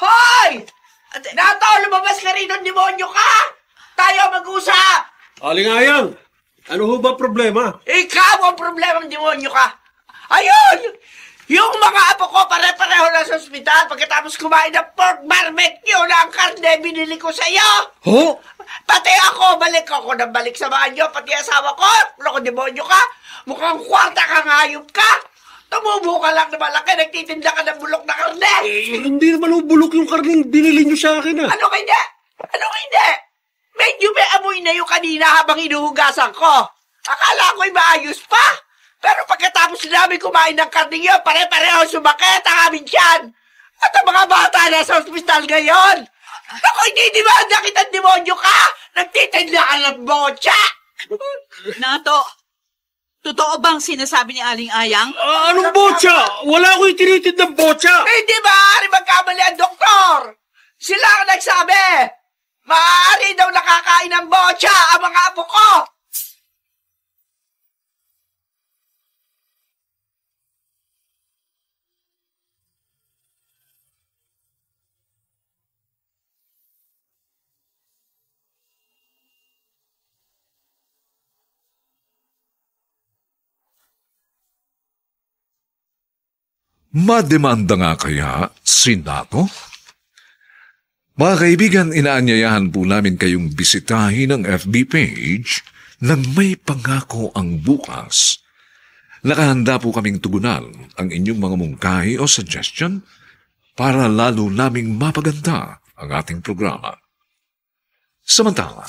Hoy! Nato, lumabas ka rin ng demonyo ka! Tayo mag-usap! Aling Ayang, ano ho ba problema? Ikaw ang problemang demonyo ka! Ayun! Yung mga apo ko pare-pareho na sa ospital pagkatapos kumain ng pork barbecue na ang karne binili ko sa iyo! Ho? Pati ako, balik sa mga nyo, pati asawa ko! Loko demonyo ka! Mukhang kwarta kang hayop ka! Tumubo ka lang na malaki, nagtitinda ka ng bulok na karne! Hindi naman ubulok yung karning binili nyo sa akin, Ano hindi? Medyo may amoy na yung kanina habang inuhugasan ko. Akala ko'y maayos pa. Pero pagkatapos namin kumain ng karne yun, pare-pareho sumakit ang aming tiyan. At ang mga bata na sa ospital ngayon. Ako, hindi ba nakita demonyo ka? Nagtitinda ka ng botya! Nato! Totoo bang sinasabi ni Aling Ayang? Anong botya? Wala ko itinitid ng botya! Hindi maaari magkamali ang doktor! Sila ang nagsabi! Maaari daw nakakain ng botya ang mga apo ko! Mademanda nga kaya si Nato? Mga kaibigan, inaanyayahan po namin kayong bisitahin ang FB page ng May Pangako ang Bukas. Nakahanda po kaming tugunan ang inyong mga mungkahi o suggestion para lalo naming mapaganda ang ating programa. Samantala,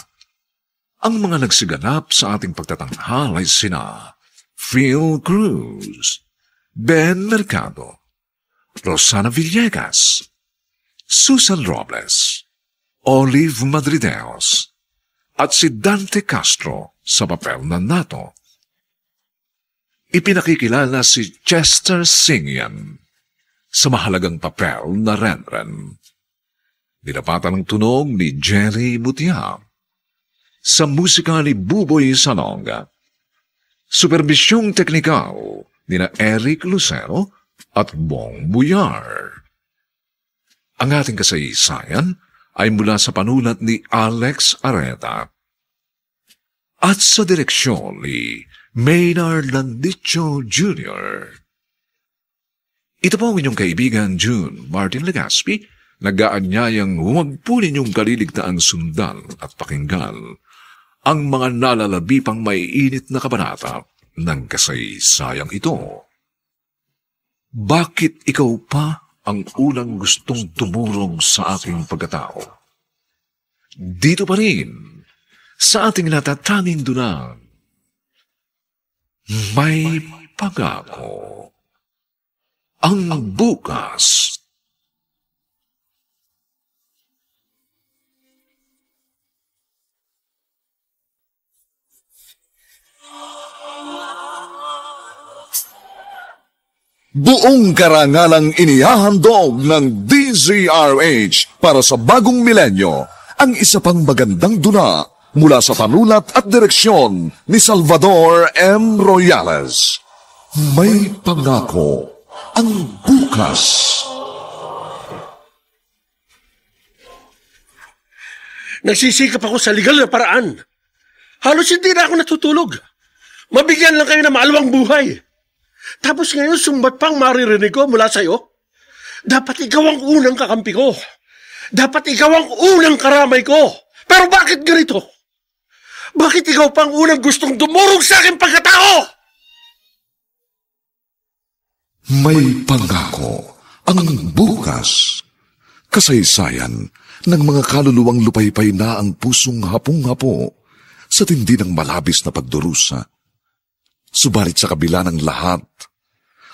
ang mga nagsiganap sa ating pagtatanghal ay sina Phil Cruz, Ben Mercado, Rosana Villegas, Susan Robles, Olive Madrideos, at si Dante Castro sa papel na Nato. Ipinakikilala si Chester Singyan sa mahalagang papel na Renren. Dinapatan ng tunog ni Jerry Butia. Sa musika ni Buboy Salonga. Superbisyong teknikal nina Eric Lucero at Bong Buyar. Ang ating kasaysayan ay mula sa panulat ni Alex Areta at sa direksyon ni Maynard Landicho Jr. Ito po ang inyong kaibigan June Martin Legaspi, nag-aanyayang huwag po ninyong kaliligtaang sundan at pakinggan ang mga nalalabi pang maiinit na kabanata ng kasaysayang ito. Bakit ikaw pa ang unang gustong tumulong sa aking pagkatao? Dito pa rin, sa ating natatanging dunang, may pangako. Ang bukas. Buong karangalang inihahandog ng DZRH para sa bagong milenyo ang isa pang magandang dula mula sa panulat at direksyon ni Salvador M. Royales. May pangako ang bukas. Nagsisikap ako sa legal na paraan. Halos hindi na ako natutulog. Mabigyan lang kayo ng maalawang buhay. Tapos ngayon sumbat pang maririnig ko mula sa'yo. Dapat ikaw ang unang kakampi ko. Dapat ikaw ang unang karamay ko. Pero bakit ganito? Bakit ikaw pang unang gustong dumurog sa aking pagkatao? May pangako ang bukas. Kasaysayan ng mga kaluluwang lupaypay na ang pusong hapong-hapo sa tindi ng malabis na pagdurusa. Subalit sa kabila ng lahat,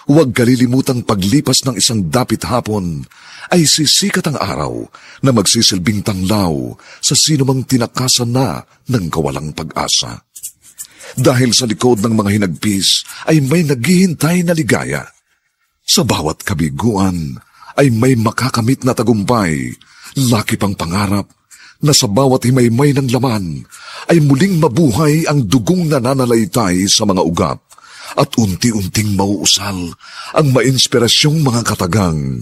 huwag kalilimutang paglipas ng isang dapit hapon ay sisikat ang araw na magsisilbing tanglaw sa sinumang tinakasan na ng kawalang pag-asa. Dahil sa likod ng mga hinagpis ay may naghihintay na ligaya. Sa bawat kabiguan ay may makakamit na tagumpay, laki pang pangarap na sa bawat himaymay ng laman ay muling mabuhay ang dugong nananalaytay sa mga ugat at unti-unting mauusal ang mainspirasyong mga katagang.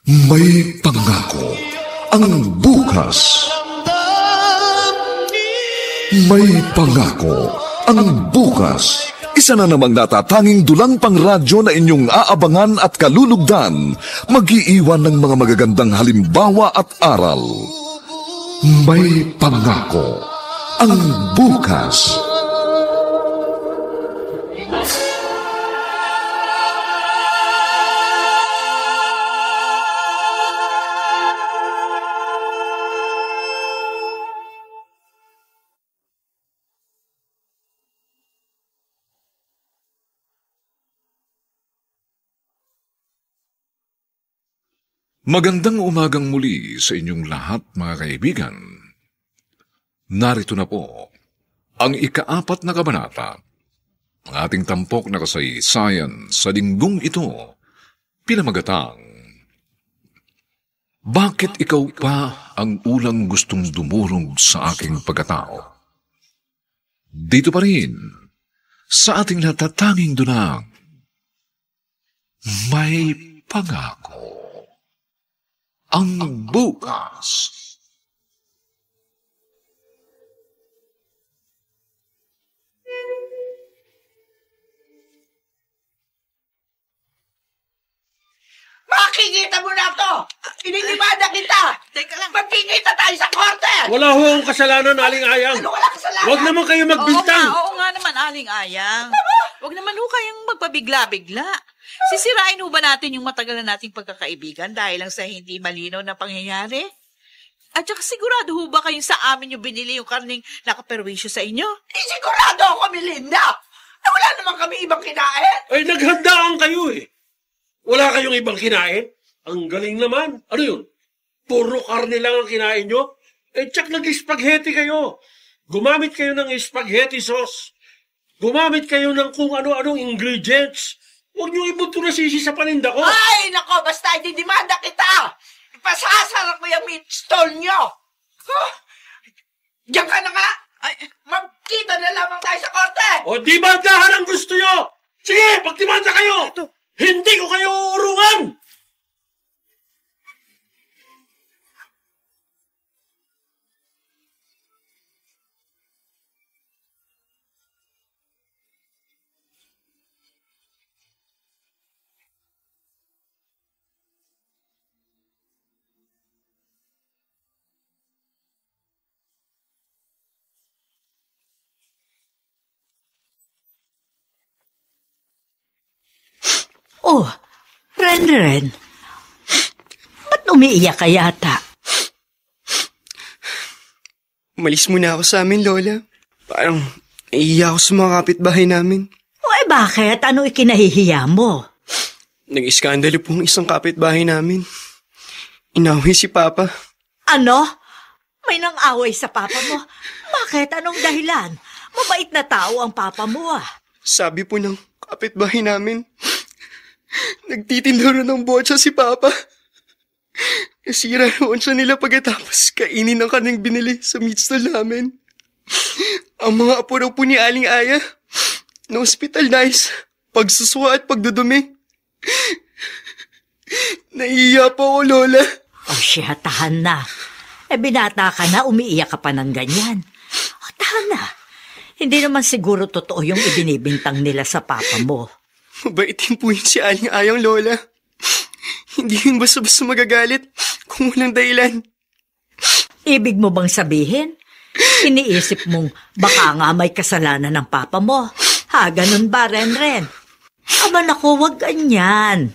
May pangako ang bukas. May pangako ang bukas. Isa na namang natatanging dulang pang radyo na inyong aabangan at kalulugdan, mag-iiwan ng mga magagandang halimbawa at aral. May pangako ang bukas. Magandang umagang muli sa inyong lahat, mga kaibigan. Narito na po ang ika-4 na kabanata, ang ating tampok na kasaysayan sa linggong ito, pinamagatang, Bakit ikaw pa ang unang gustong dumurog sa aking pagkatao? Dito pa rin, sa ating natatanging dunang, may pangako. Ang bukas. Makikita mo na to! Ininimada kita! Teka lang. Magkikita tayo sa korte! Wala ho akong kasalanan, Aling Ayang. Ano wala kasalanan? Huwag naman kayo magbintang. Oo nga naman, Aling Ayang. Huwag naman ho kayong magpabigla-bigla. Sisirain ho ba natin yung matagal na nating pagkakaibigan dahil lang sa hindi malinaw na pangyayari? At saka sigurado ho ba kayong sa amin yung binili yung karning nakaperwisyo sa inyo? Sigurado ako, Melinda! Na wala naman kami ibang kinain! Ay, naghandaan kayo eh. Wala kayong ibang kinain? Ang galing naman. Ano yun? Puro karne lang ang kinain nyo? Eh, tsak nag-spaghetti kayo. Gumamit kayo ng spaghetti sauce. Gumamit kayo ng kung ano-anong ingredients. Huwag niyo ibunto na sisi sa paninda ko. Ay, nako, basta ididimanda kita! Ipasasarap ko yung meat stall nyo! Huh? Diyan ka na nga! Ay, magkita na lamang tayo sa korte! O di bandahan ang gusto nyo! Sige, pagdimanda kayo! Hindi ko kayo uurungan! Oh, Ren. Ba't umiiyak ka yata? Umalis muna ako sa amin, Lola. Parang naiiyak ako sa mga kapitbahay namin. O bakit? Ano ikinahihiya mo? Nag-iskandalo pong isang kapitbahay namin. Inaway si Papa. Ano? May nang-away sa papa mo? Bakit? Anong dahilan? Mabait na tao ang papa mo Sabi po ng kapitbahay namin, nagtitinda ng botsa si Papa. Nasira noon siya nila pagkatapos kainin ang kanang binili sa meat stall namin. Ang mga apo raw po ni Aling Aya, na-hospitalize, pagsusuwa at pagdudumi. Naiiya pa ako, Lola. Siya, tahan na. Binata ka na, umiiyak ka pa ng ganyan. Tahan na. Hindi naman siguro totoo yung ibinibintang nila sa papa mo. Mabaitin po yun si Aling Ayang, Lola. Hindi yung basta-basta magagalit kung walang dahilan. Ibig mo bang sabihin? Iniisip mong baka nga may kasalanan ng papa mo. Ganun ba, Ren? Aba naku, wag ganyan.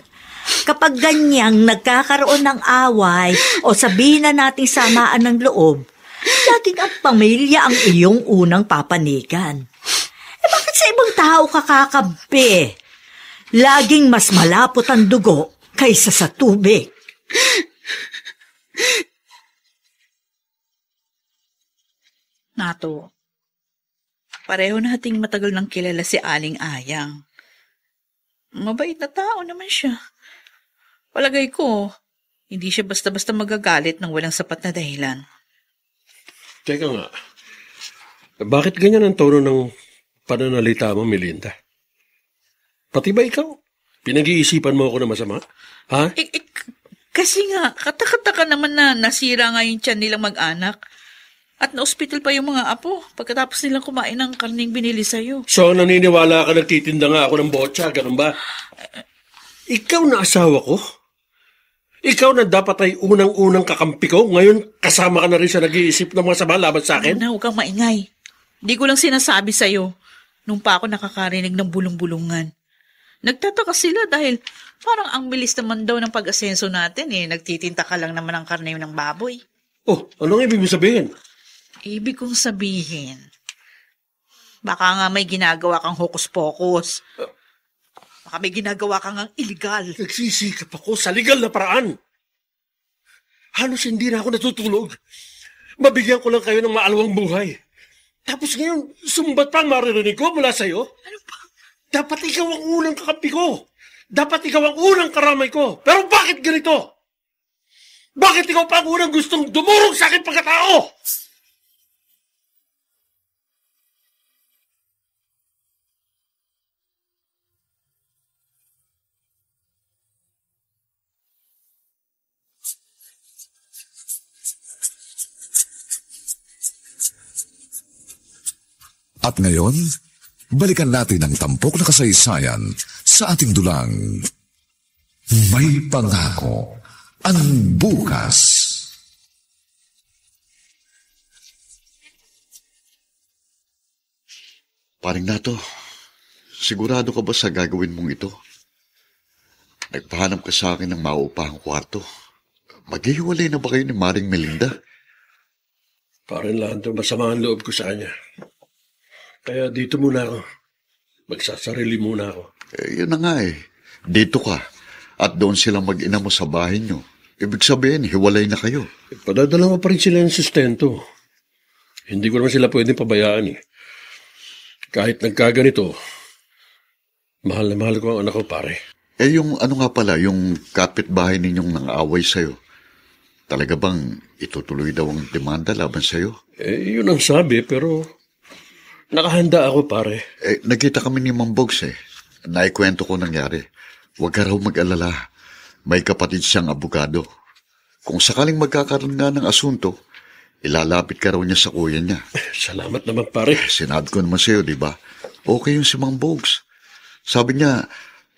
Kapag ganyang nagkakaroon ng away o sabihin na nating samaan ng loob, laging ang pamilya ang iyong unang papanigan. Bakit sa ibang tao kakakampi? Laging mas malapot ang dugo kaysa sa tubig. Nato, pareho nating matagal nang kilala si Aling Ayang. Mabait na tao naman siya. Palagay ko, hindi siya basta-basta magagalit ng walang sapat na dahilan. Teka nga, bakit ganyan ang tono ng pananalita mo, Melinda? Pati ba ikaw? Pinag-iisipan mo ako na masama? Ha? Kasi nga, katakataka naman na nasira nga yung tiyan nilang mag-anak. At na-hospital pa yung mga apo pagkatapos nilang kumain ng karning binili sa'yo. So, naniniwala ka nagtitinda nga ako ng botsa, ganun ba? Ikaw na asawa ko? Ikaw na dapat ay unang-unang kakampi ko? Ngayon, kasama ka na rin sa nag-iisip ng mga sama laban sa akin? Huwag kang maingay. Hindi ko lang sinasabi sa'yo nung pa ako nakakarinig ng bulong-bulungan. Nagtataka sila dahil parang ang bilis naman daw ng pag-asenso natin Nagtitinta ka lang naman ng karne ng baboy. Oh, anong ibig mo sabihin? Ibig kong sabihin, baka nga may ginagawa kang hokus-pokus. Baka may ginagawa kang illegal. Nagsisikap ako sa legal na paraan. Halos hindi na ako natutulog. Mabigyan ko lang kayo ng maalawang buhay. Tapos ngayon, sumbat pa ang maririnig ko mula sa'yo? Ano pa? Dapat ikaw ang unang kakampi ko. Dapat ikaw ang unang karamay ko. Pero bakit ganito? Bakit ikaw pa ang unang gustong dumurog sa akin pagkatao? At ngayon, balikan natin ang tampok na kasaysayan sa ating dulang May Pangako ang Bukas. Paring Nato, sigurado ka ba sa gagawin mong ito? Nagpahanap ka sa akin ng mauupahang kwarto. Maghihiwalay na ba kayo ni Maring Melinda? Parin lang ito, masama ang loob ko sa kanya. Kaya dito muna ako. Magsasarili muna ako. Yun na nga Dito ka. At doon silang mag-ina mo sa bahay nyo. Ibig sabihin, hiwalay na kayo. Padadala mo pa rin sila ng sustento. Hindi ko naman sila pwedeng pabayaan Kahit nagkaganito, mahal na mahal ko ang anak ko, pare. Yung ano nga pala, yung kapitbahay ninyong nang-away sa'yo. Talaga bang itutuloy daw ang demanda laban sa'yo? Yun ang sabi, pero Nakahanda ako, pare. Nagkita kami ni Mang Bogs Naikwento ko nangyari. Huwag ka raw mag-alala. May kapatid siyang abogado. Kung sakaling magkakaroon nga ng asunto, ilalapit ka raw niya sa kuya niya. Salamat naman, pare. Sinabi ko naman sa'yo, di ba? Okay yung si Mang Bogs. Sabi niya,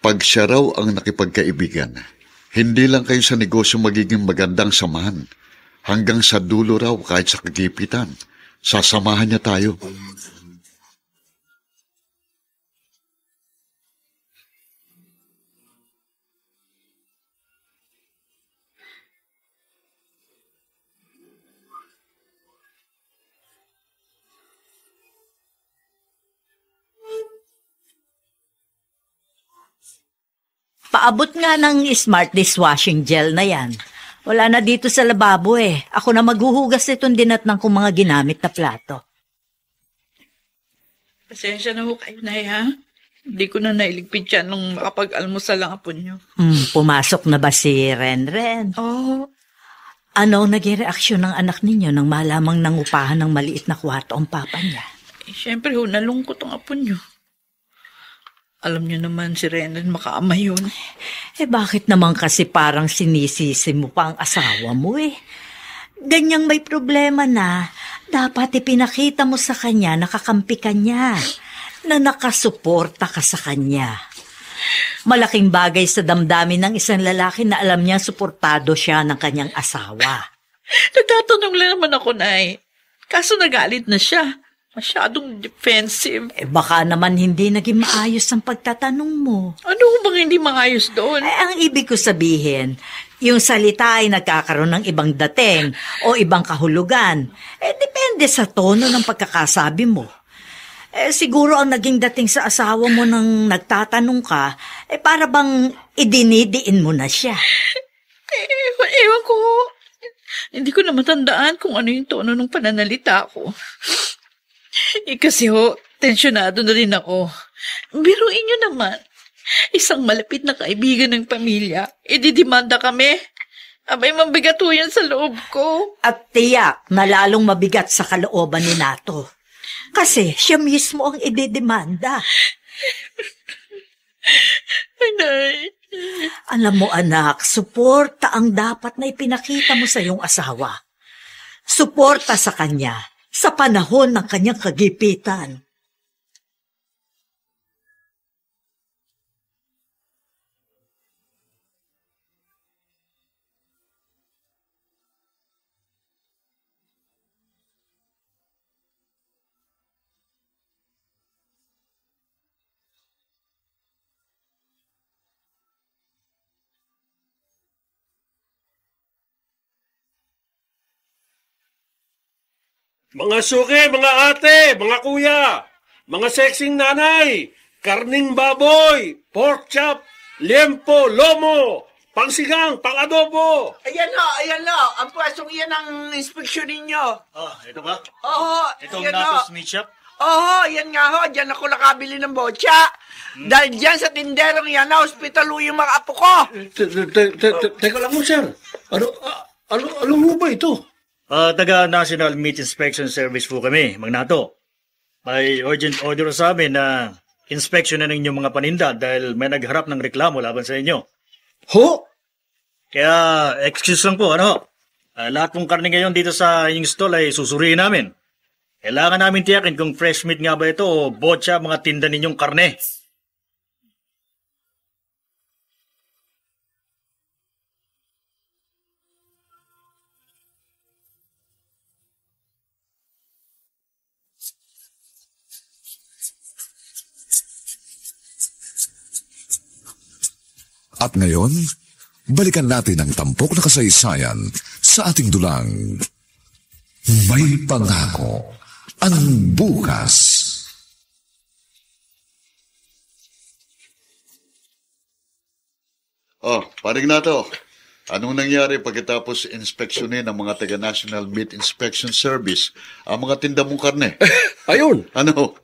pag siya raw ang nakipagkaibigan, hindi lang kayo sa negosyo magiging magandang samahan. Hanggang sa dulo raw kahit sa kagipitan. Sasamahan niya tayo. Paabot nga ng smart dishwashing gel na yan. Wala na dito sa lababo Ako na maghuhugas itong dinatnang kong mga ginamit na plato. Pasensya na ho kayo, Nay, ha? Hindi ko na nailigpit yan nung makapag-almusal ang apo niyo. Pumasok na ba si Renren? Oo. Ano ang naging reaksyon ng anak ninyo nang malamang nangupahan ng maliit na kwarto ang papa niya? Siyempre ho, nalungkot ang apo niyo. Alam niyo naman si Renren makaamay yun. Bakit naman kasi parang sinisisi mo pa ang asawa mo Ganyang may problema na, dapat ipinakita mo sa kanya na kakampi ka niya, na nakasuporta ka sa kanya. Malaking bagay sa damdamin ng isang lalaki na alam niya suportado siya ng kanyang asawa. Nagtatanong lang naman ako, Nay. Kaso nagalit na siya. Masyadong defensive. Baka naman hindi naging maayos ang pagtatanong mo. Ano bang hindi maayos doon? Ang ibig ko sabihin, yung salita ay nagkakaroon ng ibang dating o ibang kahulugan. Depende sa tono ng pagkakasabi mo. Siguro ang naging dating sa asawa mo nang nagtatanong ka, para bang idinidiin mo na siya. Ewan ko. Hindi ko na matandaan kung ano yung tono ng pananalita ko. Kasi tensyonado na rin ako. Biruin niyo naman. Isang malapit na kaibigan ng pamilya, ididimanda kami. Abay, mabigat ho yan sa loob ko. At tiyak na lalong mabigat sa kalooban ni Nato. Kasi siya mismo ang ididimanda. Nay. Alam mo anak, suporta ang dapat na ipinakita mo sa iyong asawa. Suporta sa kanya sa panahon ng kanyang kagipitan. Mga suki, mga ate, mga kuya, mga sexing nanay, karning baboy, pork chop, liempo, lomo, pangsigang, pang-adobo. Ayan o. Ang pwesong iyan ang inspeksyon ninyo. Ito ba? Oo, Itong ayan Natos Meat Shop? Oo, yan nga ho. Diyan ako nakabili ng botya. Dahil diyan sa tinderong yan, na-hospitalo yung mga apo ko. Teka lang mo, sir. Ano mo ba ito? Taga National Meat Inspection Service po kami, Magnato. May urgent order sa amin na inspection na ninyo mga paninda dahil may nagharap ng reklamo laban sa inyo. Ho? Kaya, excuse lang po, lahat pong karne ngayon dito sa inyong stall ay susuriin namin. Kailangan namin tiyakin kung fresh meat nga ba ito o botya mga tinda ninyong karne. At ngayon, balikan natin ang tampok na kasaysayan sa ating dulang May Pangako ang Bukas. Paring Nato, anong nangyari pagkatapos inspeksyonin ng mga taga-National Meat Inspection Service ang mga tinda mong karne? Ayun. Ano?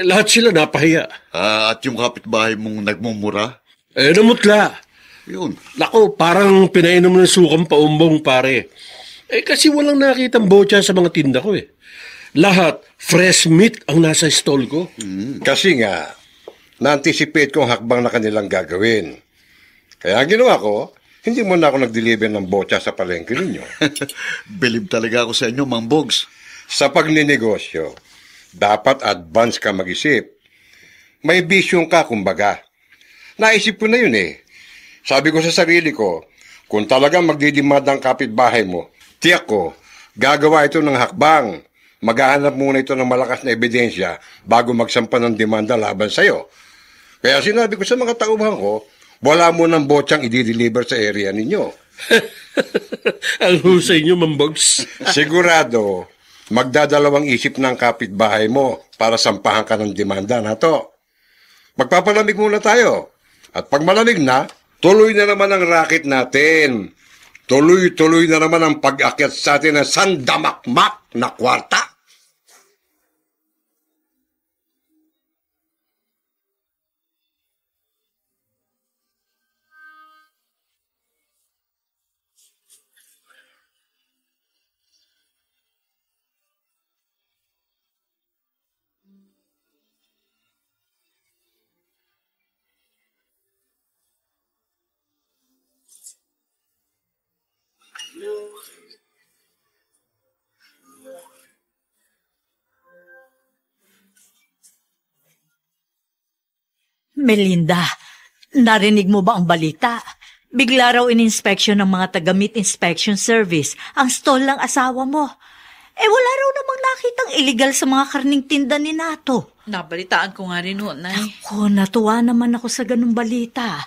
Lahat sila napahiya. At yung kapitbahay mong nagmumura? Namutla. Yun. Nako, parang pinainom ng sukang paumbong, pare. Kasi walang nakitang botya sa mga tinda ko . Lahat fresh meat ang nasa stall ko. Kasi nga, na-anticipate ko ang hakbang na kanilang gagawin. Kaya ang ginawa ko, hindi mo na ako nag-deliver ng botya sa palengke ninyo. Bilib talaga ako sa inyo, Mang Bogs. Sa pagninegosyo, dapat advance ka mag-isip. May vision ka, kumbaga. Naisip ko na yun eh. Sabi ko sa sarili ko, kung talagang magdidimanda ang kapitbahay mo, tiyak ko, gagawa ito ng hakbang. Maghahanap muna ito ng malakas na ebidensya bago magsampa ng demanda laban sa'yo. Kaya sinabi ko sa mga tauhan ko, wala mo ng botsang i-deliver sa area ninyo. Ang husay niyo, Mambogs. Sigurado, magdadalawang isip ng kapitbahay mo para sampahan ka ng demanda na to. Magpapalamig muna tayo. At pag malamig na, tuloy na naman ang racket natin. Tuloy-tuloy na naman ang pag-akyat sa atin ng sandamakmak na kwarta. Melinda, narinig mo ba ang balita? Bigla raw in-inspection ng mga taga-meat inspection service ang stall ng asawa mo. Wala raw namang nakitang illegal sa mga karning tinda ni Nato. Nabalitaan ko nga rin ho, Nay. Natuwa naman ako sa ganung balita.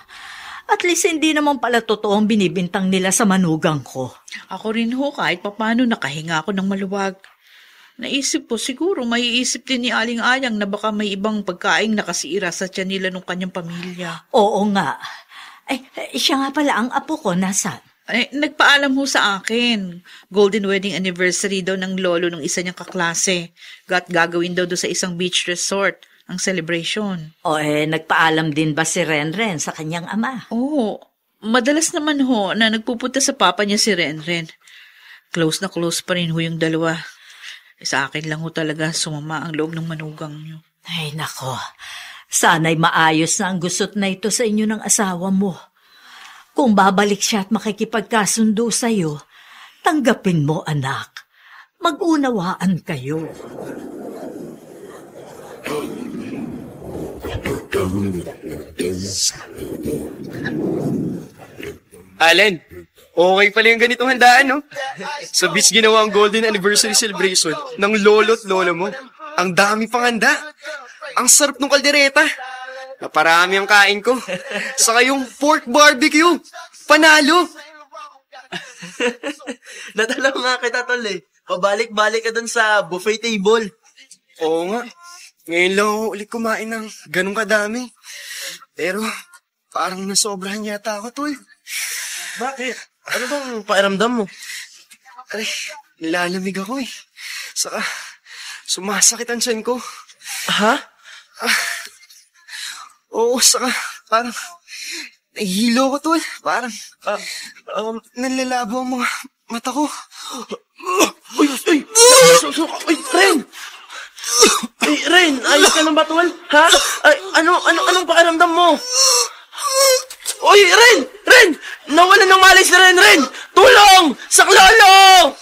At least hindi naman pala totoo ang binibintang nila sa manugang ko. Ako rin ho, kahit papano nakahinga ako ng maluwag. Naisip ko, siguro maiisip din ni Aling Ayang na baka may ibang pagkaing nakasiira sa tiyan nila ng kanyang pamilya. Oo nga. Siya nga pala ang apo ko, nasaan? Nagpaalam ho sa akin. Golden wedding anniversary daw ng lolo ng isa niyang kaklase. Gagawin daw sa isang beach resort ang celebration. Nagpaalam din ba si Renren sa kanyang ama? Oo. Madalas naman ho na nagpupunta sa papa niya si Renren. Close na close pa rin ho yung dalawa. Sa akin lang ho talaga sumama ang loob ng manugang niyo. Ay, nako. Sana'y maayos na ang gusot na ito sa inyo ng asawa mo. Kung babalik siya at makikipagkasundo sa'yo, tanggapin mo, anak. Mag-unawaan kayo. Allen, okay pala yung ganitong handaan, no? Sa beach ginawa ang Golden Anniversary Celebration ng lolo't lola mo. Ang dami pang handa. Ang sarap ng kaldereta. Naparami ang kain ko. Saka yung pork barbecue. Panalo. Natalaw nga kita, tol eh. Pabalik-balik ka dun sa buffet table. Oo nga. Ngayon lang ako ulit kumain ng ganun kadami. Pero parang nasobrahan yata ako, tol. Bakit? Ano bang pakiramdam mo? Ay, nilalamig ako eh. Saka, sumasakit ang tiyan ko. Ha? Oo, saka, parang, nahihilo ko, tol. Parang, nalalabo ang mga mata ko. Uy! Ren! Ren, ayos ka lang ba, tol? Ha? Anong pakiramdam mo? Uy, Ren! Ren! Nawala ng malay si Ren! Tulong! Saklolo!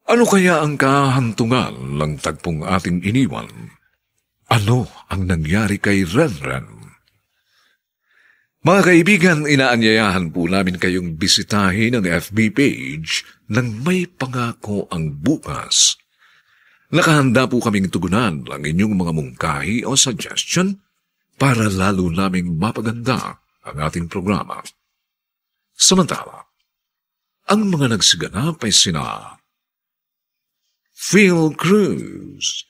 Ano kaya ang kahantungan ng tagpong ating iniwan? Ano ang nangyari kay Renren? Mga kaibigan, inaanyayahan po namin kayong bisitahin ang FB page ng May Pangako ang Bukas. Nakahanda po kaming tugunan ang inyong mga mungkahi o suggestion para lalo naming mapaganda ang ating programa. Samantala, ang mga nagsiganap ay sina Phil Cruz,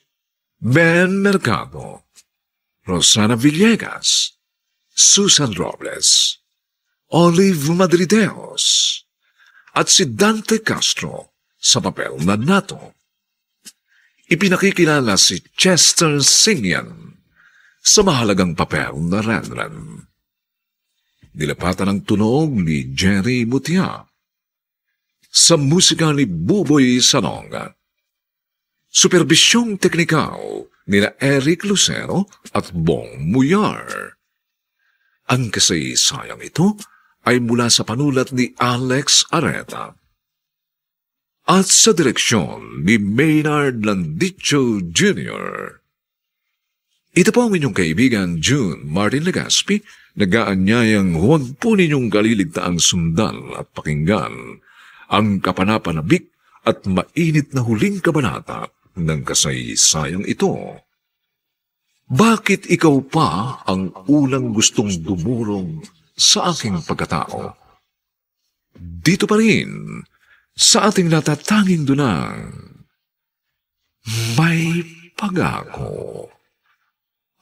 Ben Mercado, Rosana Villegas, Susan Robles, Olive Madrideos, at si Dante Castro sa papel na Nato. Ipinakikilala si Chester Singyan sa mahalagang papel na Renren. Nilapatan ang tunog ni Jerry Mutia. Sa musika ni Buboy Salonga. Superbisyong teknikal nila Eric Lucero at Bong Muyar. Ang kasaysayang ito ay mula sa panulat ni Alex Areta. At sa direksyon ni Maynard Landicho Jr. Ito po ang inyong kaibigan June Martin Legaspi, nag-aanyayang huwag po ninyong kaliligtaang sundan at pakinggan ang kapanapanabik at mainit na huling kabanata ng kasaysayang ito. Bakit ikaw pa ang unang gustong dumurong sa aking pagkatao? Dito pa rin, sa ating natatanging dunang, may pag-ako.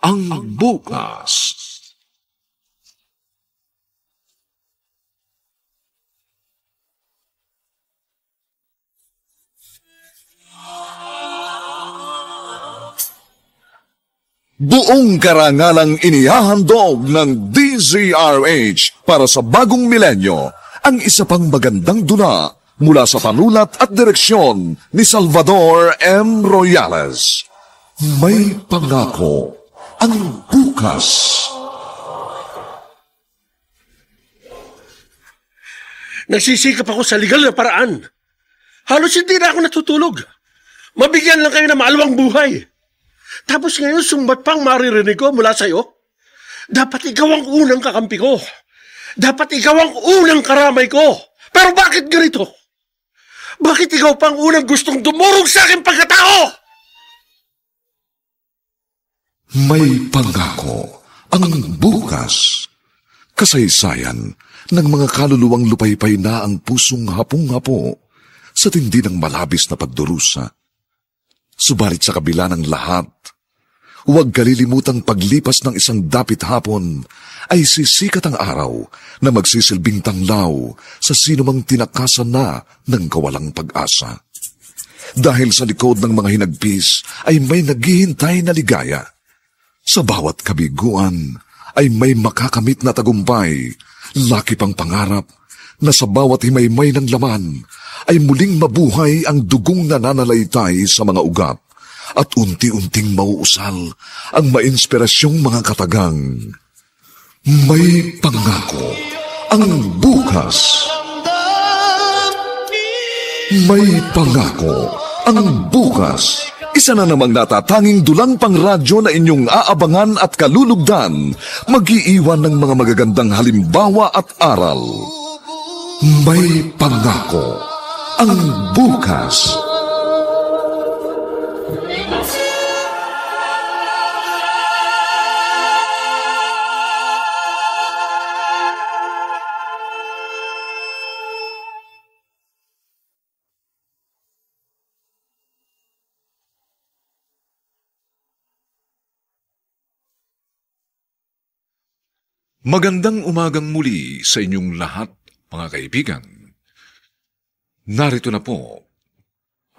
Ang bukas. Buong karangalang inihahandog ng DZRH para sa bagong milenyo ang isa pang magandang dula mula sa panulat at direksyon ni Salvador M. Royales. May pangako ang bukas. Nagsisikap ako sa legal na paraan. Halos hindi na ako natutulog. Mabigyan lang kayo ng maalawang buhay. Tapos ngayon sumbat pang maririnig ko mula sa'yo. Dapat ikaw ang unang kakampi ko. Dapat ikaw ang unang karamay ko. Pero bakit ganito? Bakit ikaw pang unang gustong dumurog sa aking pagkatao? May pangako ang bukas. Kasaysayan ng mga kaluluwang lupaypay na ang pusong hapong-hapo sa tindi ng malabis na pagdurusa. Subalit sa kabila ng lahat, huwag kalilimutang paglipas ng isang dapit hapon ay sisikat ang araw na magsisilbing tanglaw sa sinumang tinakasan na ng kawalang pag-asa. Dahil sa likod ng mga hinagpis ay may naghihintay na ligaya. Sa bawat kabiguan ay may makakamit na tagumpay, laki pang pangarap na sa bawat himaymay ng laman ay muling mabuhay ang dugong nananalaytay sa mga ugat at unti-unting mauusal ang mainspirasyong mga katagang. May pangako ang bukas. May pangako ang bukas. Isa na namang natatanging dulang pangradyo na inyong aabangan at kalulugdan, mag-iiwan ng mga magagandang halimbawa at aral. May pangako ang bukas. Magandang umagang muli sa inyong lahat, mga kaibigan. Narito na po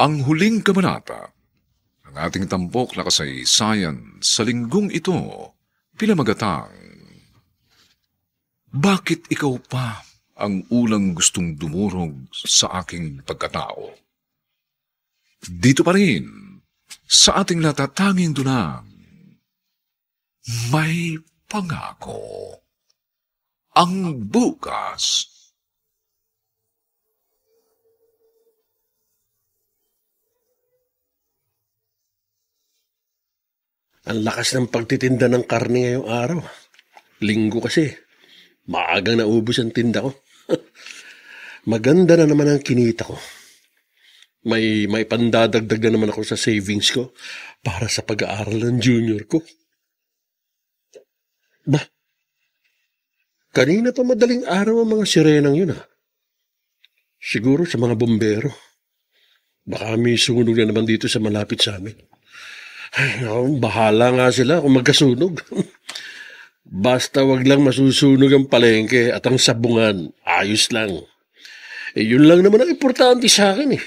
ang huling kabanata ng ating tampok na kasaysayan sa linggong ito, pinamagatang, Bakit ikaw pa ang unang gustong dumurog sa aking pagkatao? Dito pa rin sa ating natatanging dunang, may pangako ang bukas. Ang lakas ng pagtitinda ng karne ngayong araw. Linggo kasi. Maagang naubos ang tinda ko. Maganda na naman ang kinita ko. May pandadagdag na naman ako sa savings ko para sa pag-aaral ng junior ko. Kanina pa madaling araw ang mga sirenang yun Siguro sa mga bombero. Baka may sunog na naman dito sa malapit sa amin. Ay, bahala nga sila kung magkasunog. Basta wag lang masusunog ang palengke at ang sabungan. Ayos lang. Yun lang naman ang importante sa akin eh.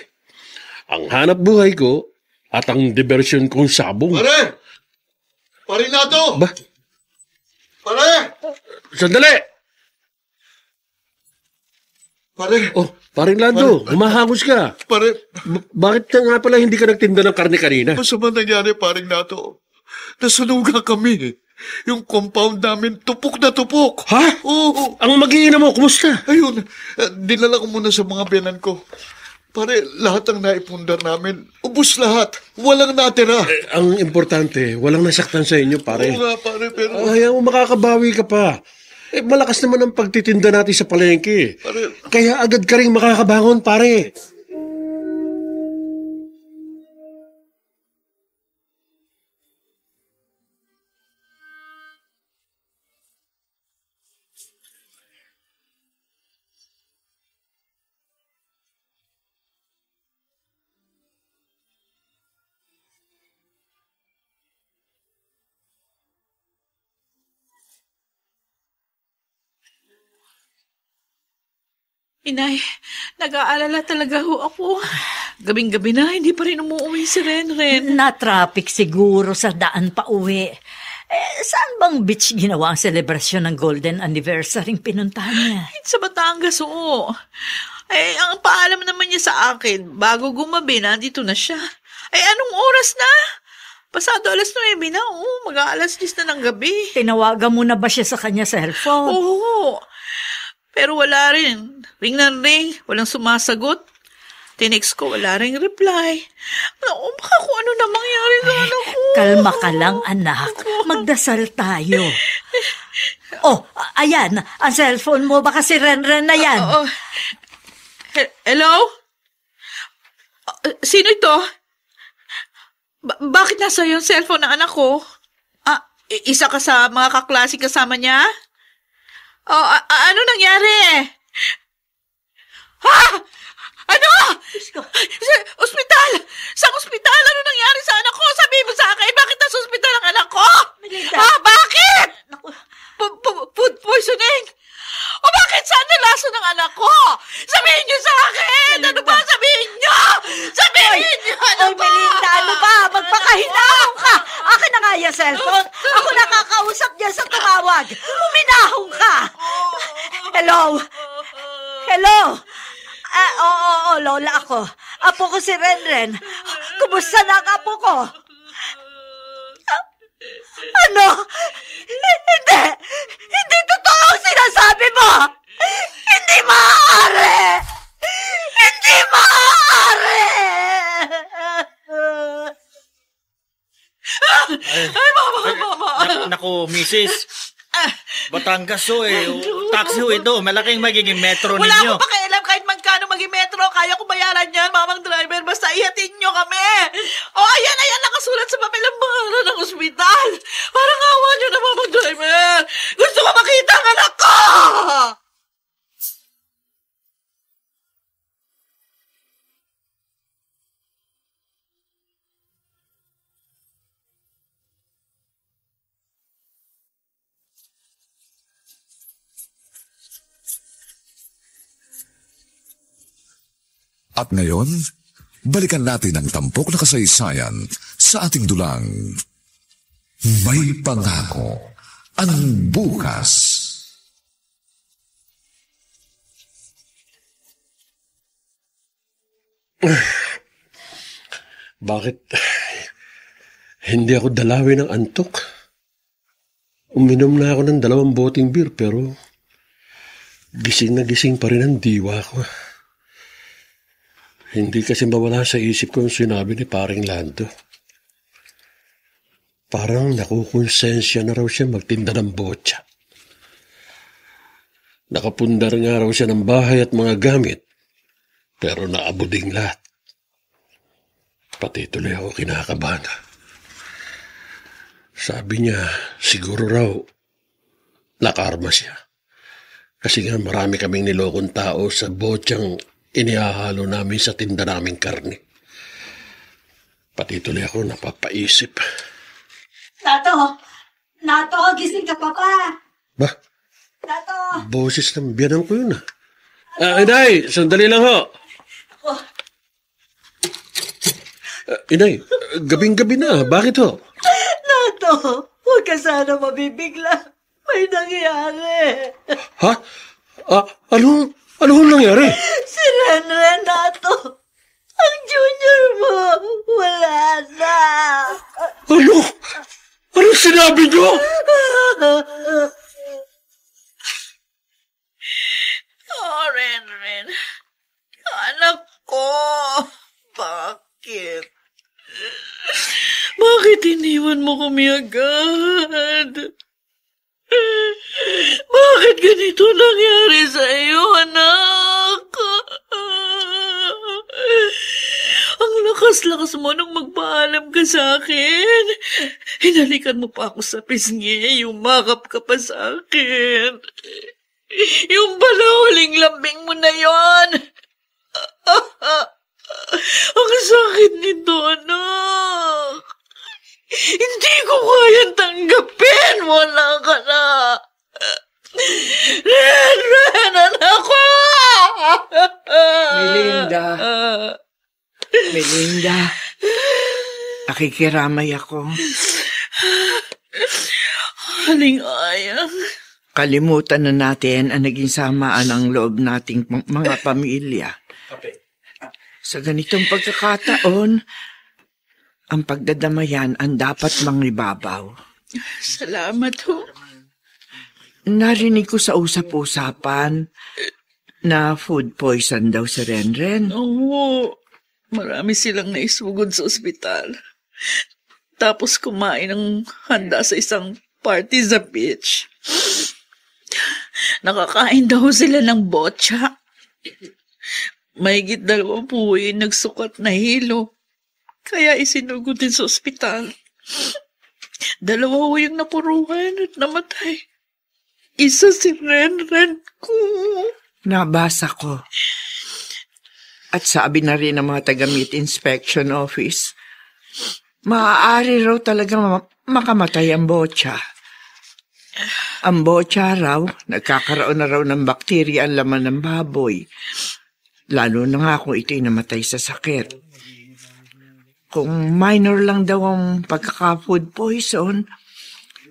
Ang hanap buhay ko at ang diversyon kong sabong. Pare! Pare na to! Ba? Pare! Sandali! Pare! Oh, paring Lando, humahangos ka. Pare! Bakit ka nga pala hindi ka nagtinda ng karne kanina? Masama nangyari, paring na to. Nasunugan kami. Yung compound namin, tupok na tupok. Ha? Oo. Ang mag-iina mo, kumusta? Ayun, dinala ko muna sa mga biyanan ko. Pare, lahat ng naipundar namin, ubus lahat. Walang natira. Ang importante, walang nasaktan sa inyo, pare. Oo nga, pare, pero... Ayaw mo, makakabawi ka pa. Malakas naman ang pagtitinda natin sa palengke. Pare... Kaya agad ka rin makakabangon, pare. Inay, nag-aalala talaga ho ako. Gabing-gabi na, hindi pa rin umuwi si Renren. Na-traffic siguro sa daan pa uwi. Saan bang beach ginawa ang selebrasyon ng golden anniversary pinuntahan niya? Sa Batangas, oo. Ang paalam naman niya sa akin, bago gumabi, nandito na siya. Anong oras na? Pasado 9:00 na, mag-aalas 10 na ng gabi. Tinawagan mo na ba siya sa kanya cellphone? Oo. Pero wala rin. Ring na ring. Walang sumasagot. Tinext ko, wala ring reply. Baka kung ano na mangyari sa anak ko. Kalma ka lang, anak. Magdasal tayo. Oh, ayan. Ang cellphone mo, baka si Renren na yan. Hello? Sino ito? Bakit nasa yung cellphone ng anak ko? Isa ka sa mga kaklase kasama niya? Ano nangyari? Ha? Ano? Ospital! Sa ospital? Ano nangyari sa anak ko? Sabihin mo sa akin, bakit nasa ospital ang anak ko? Bakit? Food poisoning? O bakit saan nalaso ng anak ko? Sabihin niyo sa akin! Ano ba? Sabihin niyo! Sabihin niyo! Ano ba? Melinda, ano ba? Magpakahinahong ka! Akin na nga yung cellphone. Ako nakakausap niya sa tumawag. Huminahong ka! Hello? Hello? Oo, Lola ako. Apo ko si Renren. Kumusta na ang apo ko? Ano? Hindi! Hindi totoo ang sinasabi mo! Hindi maaari! Hindi maaari! Mama! Naku, misis. Batangas taxi ito. Malaking magiging metro Wala ninyo. akong pakialam kahit magkano maging metro. Kaya ko bayaran yan, mamang driver. Basta ihatid nyo kami. Ayan, nakasulat sa papel ang pangalan ng ospital. Parang awa nyo na, mamang driver. Gusto ko makita ang anak ko! At ngayon, balikan natin ang tampok na kasaysayan sa ating dulang. May Pangako ang Bukas. Bakit hindi ako dalawin ng antok? Uminom na ako ng 2 boteng beer pero gising na gising pa rin ang diwa ko. Hindi kasi mawala sa isip ko yung sinabi ni paring Lando. Parang nakukonsensya na raw siya magtinda ng botya. Nakapundar nga raw siya ng bahay at mga gamit, pero naabuding lahat. Pati tuloy ako kinakabahan. Sabi niya, siguro raw, nakarma siya. Kasi nga marami kaming nilokong tao sa botyang inihahalo namin sa tinda naming karne. Pati tuloy ako napapaisip. Nato, gising ka pa pa. Ba? Nato. Boses ng biyanan ko yun . Inay, sandali lang ho. Inay, gabing-gabi na. Bakit ho? Nato, huwag ka sana mabibigla. May nangyari. Ha? Ano nangyari? Si Renren, Nato. Ang junior mo, wala na. Ano sinabi niyo? Renren. Anak ko. Bakit? Bakit iniwan mo kami agad? Bakit ganito nangyari sa iyo, anak? Ang lakas-lakas mo nung magpaalam ka sa akin. Hinalikan mo pa ako sa pisngi, yumakap ka pa sa akin. Yung balahuling lambing mo na yon. Ang sakit nito, anak. Hindi ko kayang tanggapin. Wala ka na. Ren, anak ko! Melinda, nakikiramay ako. Aling Aya. Kalimutan na natin ang naging samaan ang loob nating mga pamilya. Sa ganitong pagkakataon, ang pagdadamayan ang dapat mangibabaw. Salamat ho. Narinig ko sa usap-usapan na food poison daw si Renren. Oo, marami silang naisugod sa ospital. Tapos kumain ng handa sa isang party sa beach. Nakakain daw sila ng botcha. Mahigit 2 buhay nagsukat na hilo. Kaya isinugod din sa ospital. 2 yung napuruhan at namatay. Isa si Renren ko. Nabasa ko. At sabi na rin ng mga taga-meat inspection office, maaari raw talagang makamatay ang botcha. Ang botcha raw, nagkakaroon na raw ng bakterya ang laman ng baboy. Lalo na nga kung ito'y namatay sa sakit. Kung minor lang daw ang pagkaka-food poison,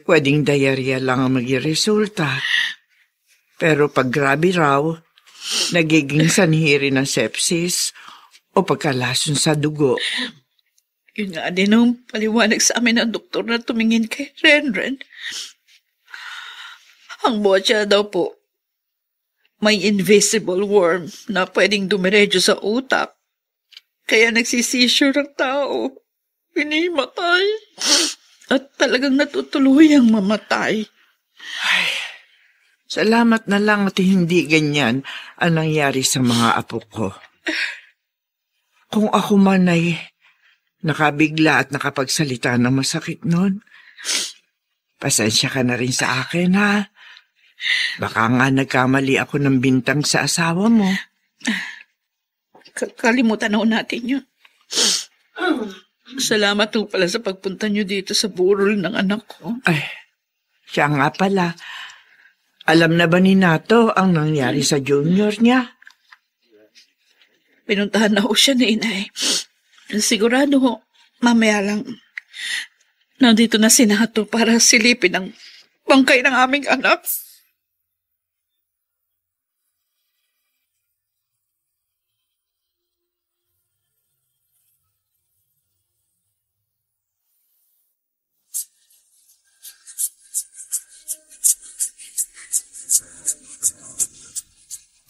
pwedeng diarrhea lang ang maging resulta. Pero pag grabe raw, nagiging sanhi rin ng sepsis o pagkalason sa dugo. Yun nga din ang paliwanag sa amin ng doktor na tumingin kay Renren. Ang botcha daw po, may invisible worm na pwedeng dumiretso sa utak. Kaya nagsisisure ang tao. Pinimatay. At talagang natutuluyang mamatay. Ay, salamat na lang at hindi ganyan ang nangyari sa mga apo ko. Kung ako man ay nakabigla at nakapagsalita ng masakit noon, pasensya ka na rin sa akin, ha? Baka nga nagkamali ako ng bintang sa asawa mo. Kalimutan na natin yun. Salamat po pala sa pagpunta niyo dito sa burol ng anak ko. Ay, siya nga pala. Alam na ba ni Nato ang nangyari sa junior niya? Pinuntahan na ho siya ni Inay. Sigurado ho, mamaya lang. Nandito na si Nato para silipin ang bangkay ng aming anak.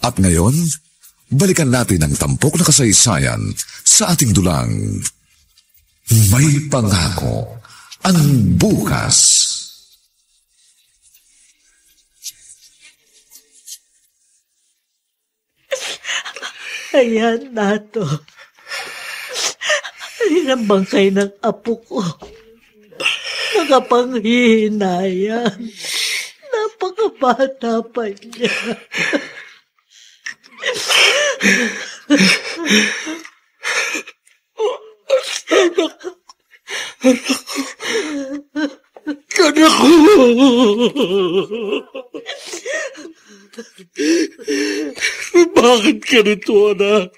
At ngayon, balikan natin ang tampok na kasaysayan sa ating dulang. May pangako ang bukas. Ayan, Nato. Ayan ang bangkay ng apo ko. Nakapanghihinayang. Napakabata pa niya. Anak ko! Bakit ganito, anak?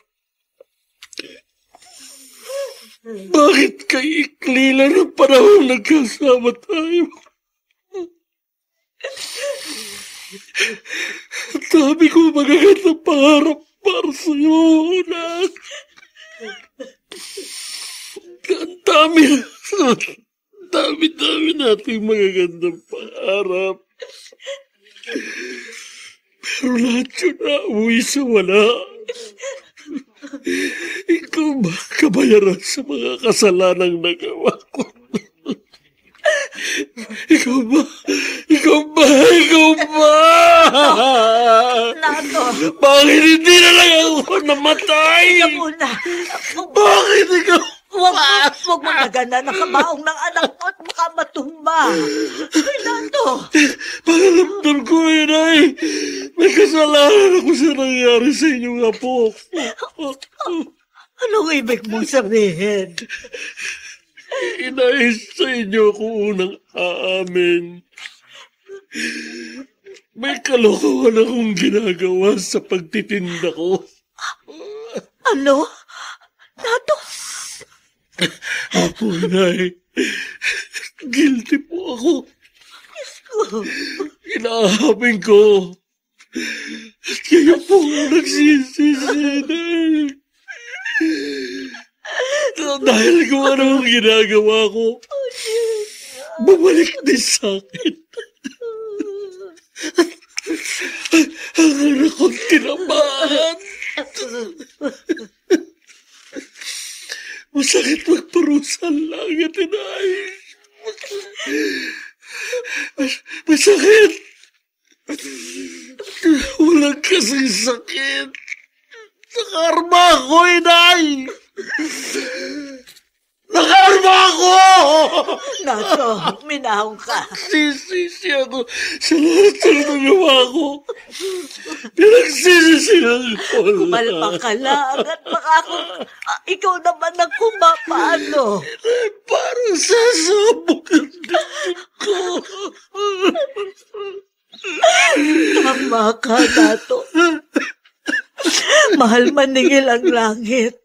Bakit kay ikli lang ng panahon nagkasama tayo? Dami ko magagandang pangarap para sa'yo, anak. Ang dami nating magagandang pangarap. Pero lahat yun nauwi sa wala. Ikaw ba kabayaran sa mga kasalanang nagawa ko? Ikaw ba? Nato! Bakit hindi na lang ako namatay? Ika muna! Bakit ikaw? Huwag mo nagana ng kabaong ng anak mo at baka matumba. Ay, Nato! Pakalamdam ko, inay. May kasalanan ako sa nangyari sa inyong apo. Anong ibig mong sabihin? Inay, sa inyo ako unang aamin. May kalokohan akong ginagawa sa pagtitinda ko. Ano? Nato? Apo, inay. Guilty po ako. Inaamin ko. At kayo po nagsisisi, inay. Dahil kung ano ang ginagawa ko, bumalik din sa akin. Ang anak kong tinamaan. Masakit magparusa ang langit, inay. Masakit. Walang kasing sakit. Nakarma ako, inay. Nakarma ako! Nato, minahong ka. Sisisi ako sa lahat ng nagawa ko. Pinagsisisihan ko lang. Kumalpa ka lang at baka ikaw naman ang kumapaano. Parang sasabog ang dibdib ko. Tama ka, Nato. Mahal maningil ang langit.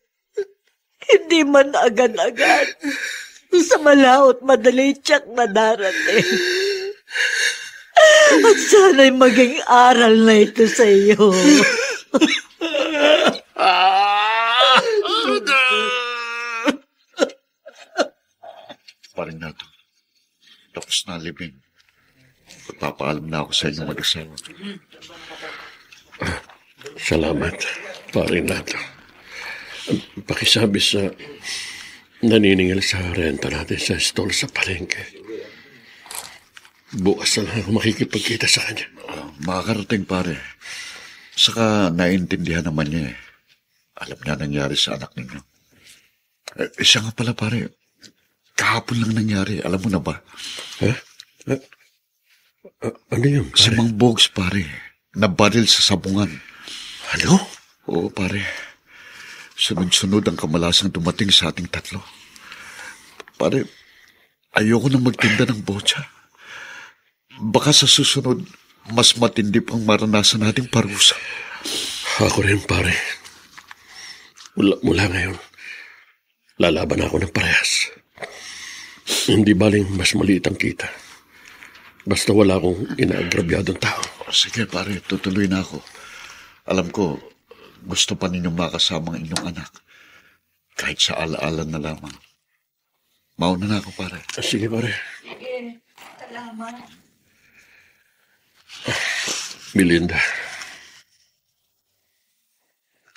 Hindi man agad-agad. Sa malaot madali tiyak na darating. At sana'y maging aral na ito sa iyo. Paring Nato, tapos na libing. Papaalam na ako sa inyo mag-asawa. Salamat, paring Nato. Pakisabi sa naniningil sa renta natin sa stall sa palengke. Bukas na lang ako makikipagkita sa kanya. Makakarating, pare. Saka naiintindihan naman niya eh. Alam niya nangyari sa anak ninyo. Siya nga pala, pare. Kahapon lang nangyari. Alam mo na ba? Ano yun, pare? Si Mang Bogs, pare. Nabaril sa sabungan. Ano? Oo, pare. Sunod-sunod ang kamalasang dumating sa ating tatlo. Pare, ayoko na magtinda ng botsa. Baka sa susunod, mas matindi pang maranasan nating parusa. Ako rin, pare. Mula ngayon, lalaban ako ng parehas. Hindi baling mas maliit ang kita. Basta wala akong inaagrabyadong tao. Sige, pare, tutuloy na ako. Alam ko, gusto pa ninyong makasama ang inyong anak. Kahit sa alaala na lamang. Mauna na ako, pare. Sige, pare. Sige, salamat. Melinda,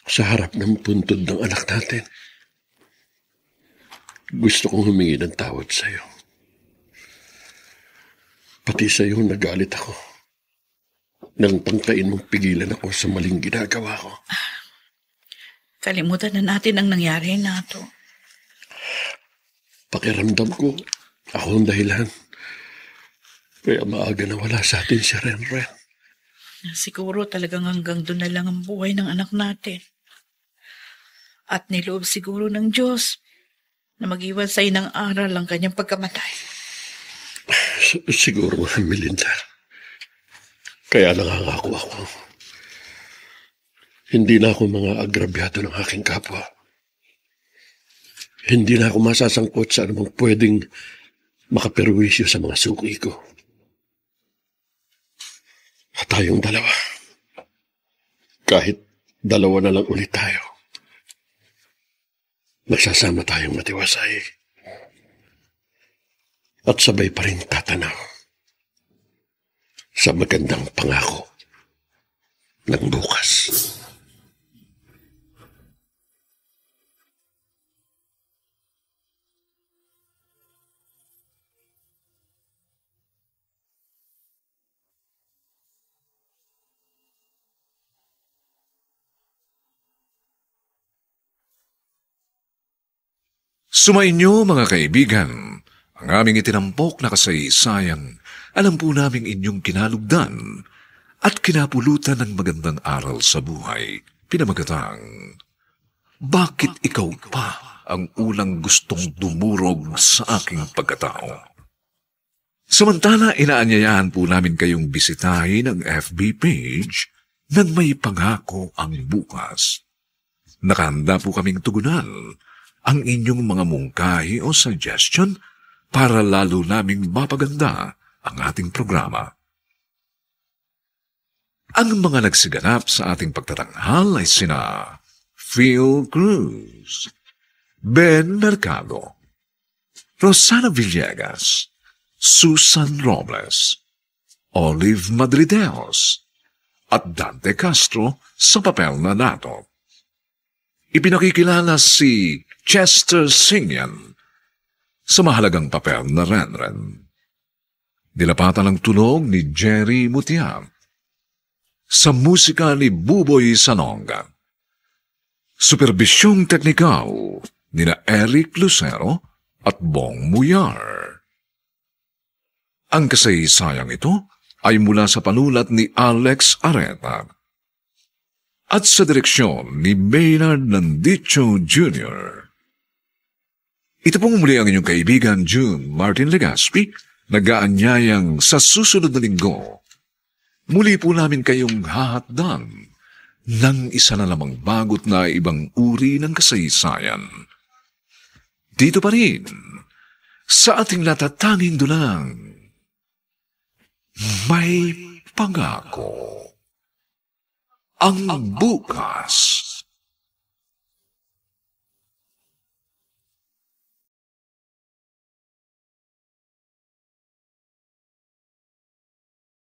sa harap ng puntod ng anak natin, gusto kong humingi ng tawad sa'yo. Pati sa'yo nagalit ako. Nang tangkain mong pigilan ako sa maling ginagawa ko. Kalimutan na natin ang nangyari, Nato. Pakiramdam ko, ako ang dahilan. Kaya maaga na wala sa atin si Renren. Siguro talagang hanggang doon na lang ang buhay ng anak natin. At niloob siguro ng Diyos na mag-iwan sa'yo ng aral ang kanyang pagkamatay. Siguro nga, Melinda. Kaya nangangako ako. Hindi na ako mga agrabyado ng aking kapwa. Hindi na ako masasangkot sa anumang pwedeng makaperwisyo sa mga suki ko. At tayong dalawa, kahit dalawa na lang ulit tayo, nagsasama tayong matiwasay at sabay pa rin tatanaw sa magandang pangako ng bukas. Sumainyo mga kaibigan, ang aming itinampok na kasaysayan, alam po naming inyong kinalugdan at kinapulutan ng magandang aral sa buhay, pinamagatang, bakit ikaw pa ang unang gustong dumurog sa aking pagkatao? Samantala, inaanyayahan po namin kayong bisitahin ang FB page ng May Pangako ang Bukas. Nakahanda po kaming tugunan ang inyong mga mungkahi o suggestion para lalo naming mapaganda ang ating programa. Ang mga nagsiganap sa ating pagtatanghal ay sina Phil Cruz, Ben Mercado, Rosana Villegas, Susan Robles, Olive Madrideos, at Dante Castro sa papel na dato. Ipinakikilala si Chester Singyan sa mahalagang papel na Renren. Nilapatan ng tulong ni Jerry Mutia. Sa musika ni Buboy Sanonga. Superbisyong teknikal ni na Eric Lucero at Bong Muyar. Ang kasaysayang ito ay mula sa panulat ni Alex Areta at sa direksyon ni Maynard Nandicho Jr. Ito pong muli ang inyong kaibigan June Martin Legaspi, nag-aanyayang sa susunod na linggo. Muli po namin kayong hahatdan ng isa na lamang bagot na ibang uri ng kasaysayan. Dito pa rin, sa ating natatanging dulang, May Pangako ang Bukas.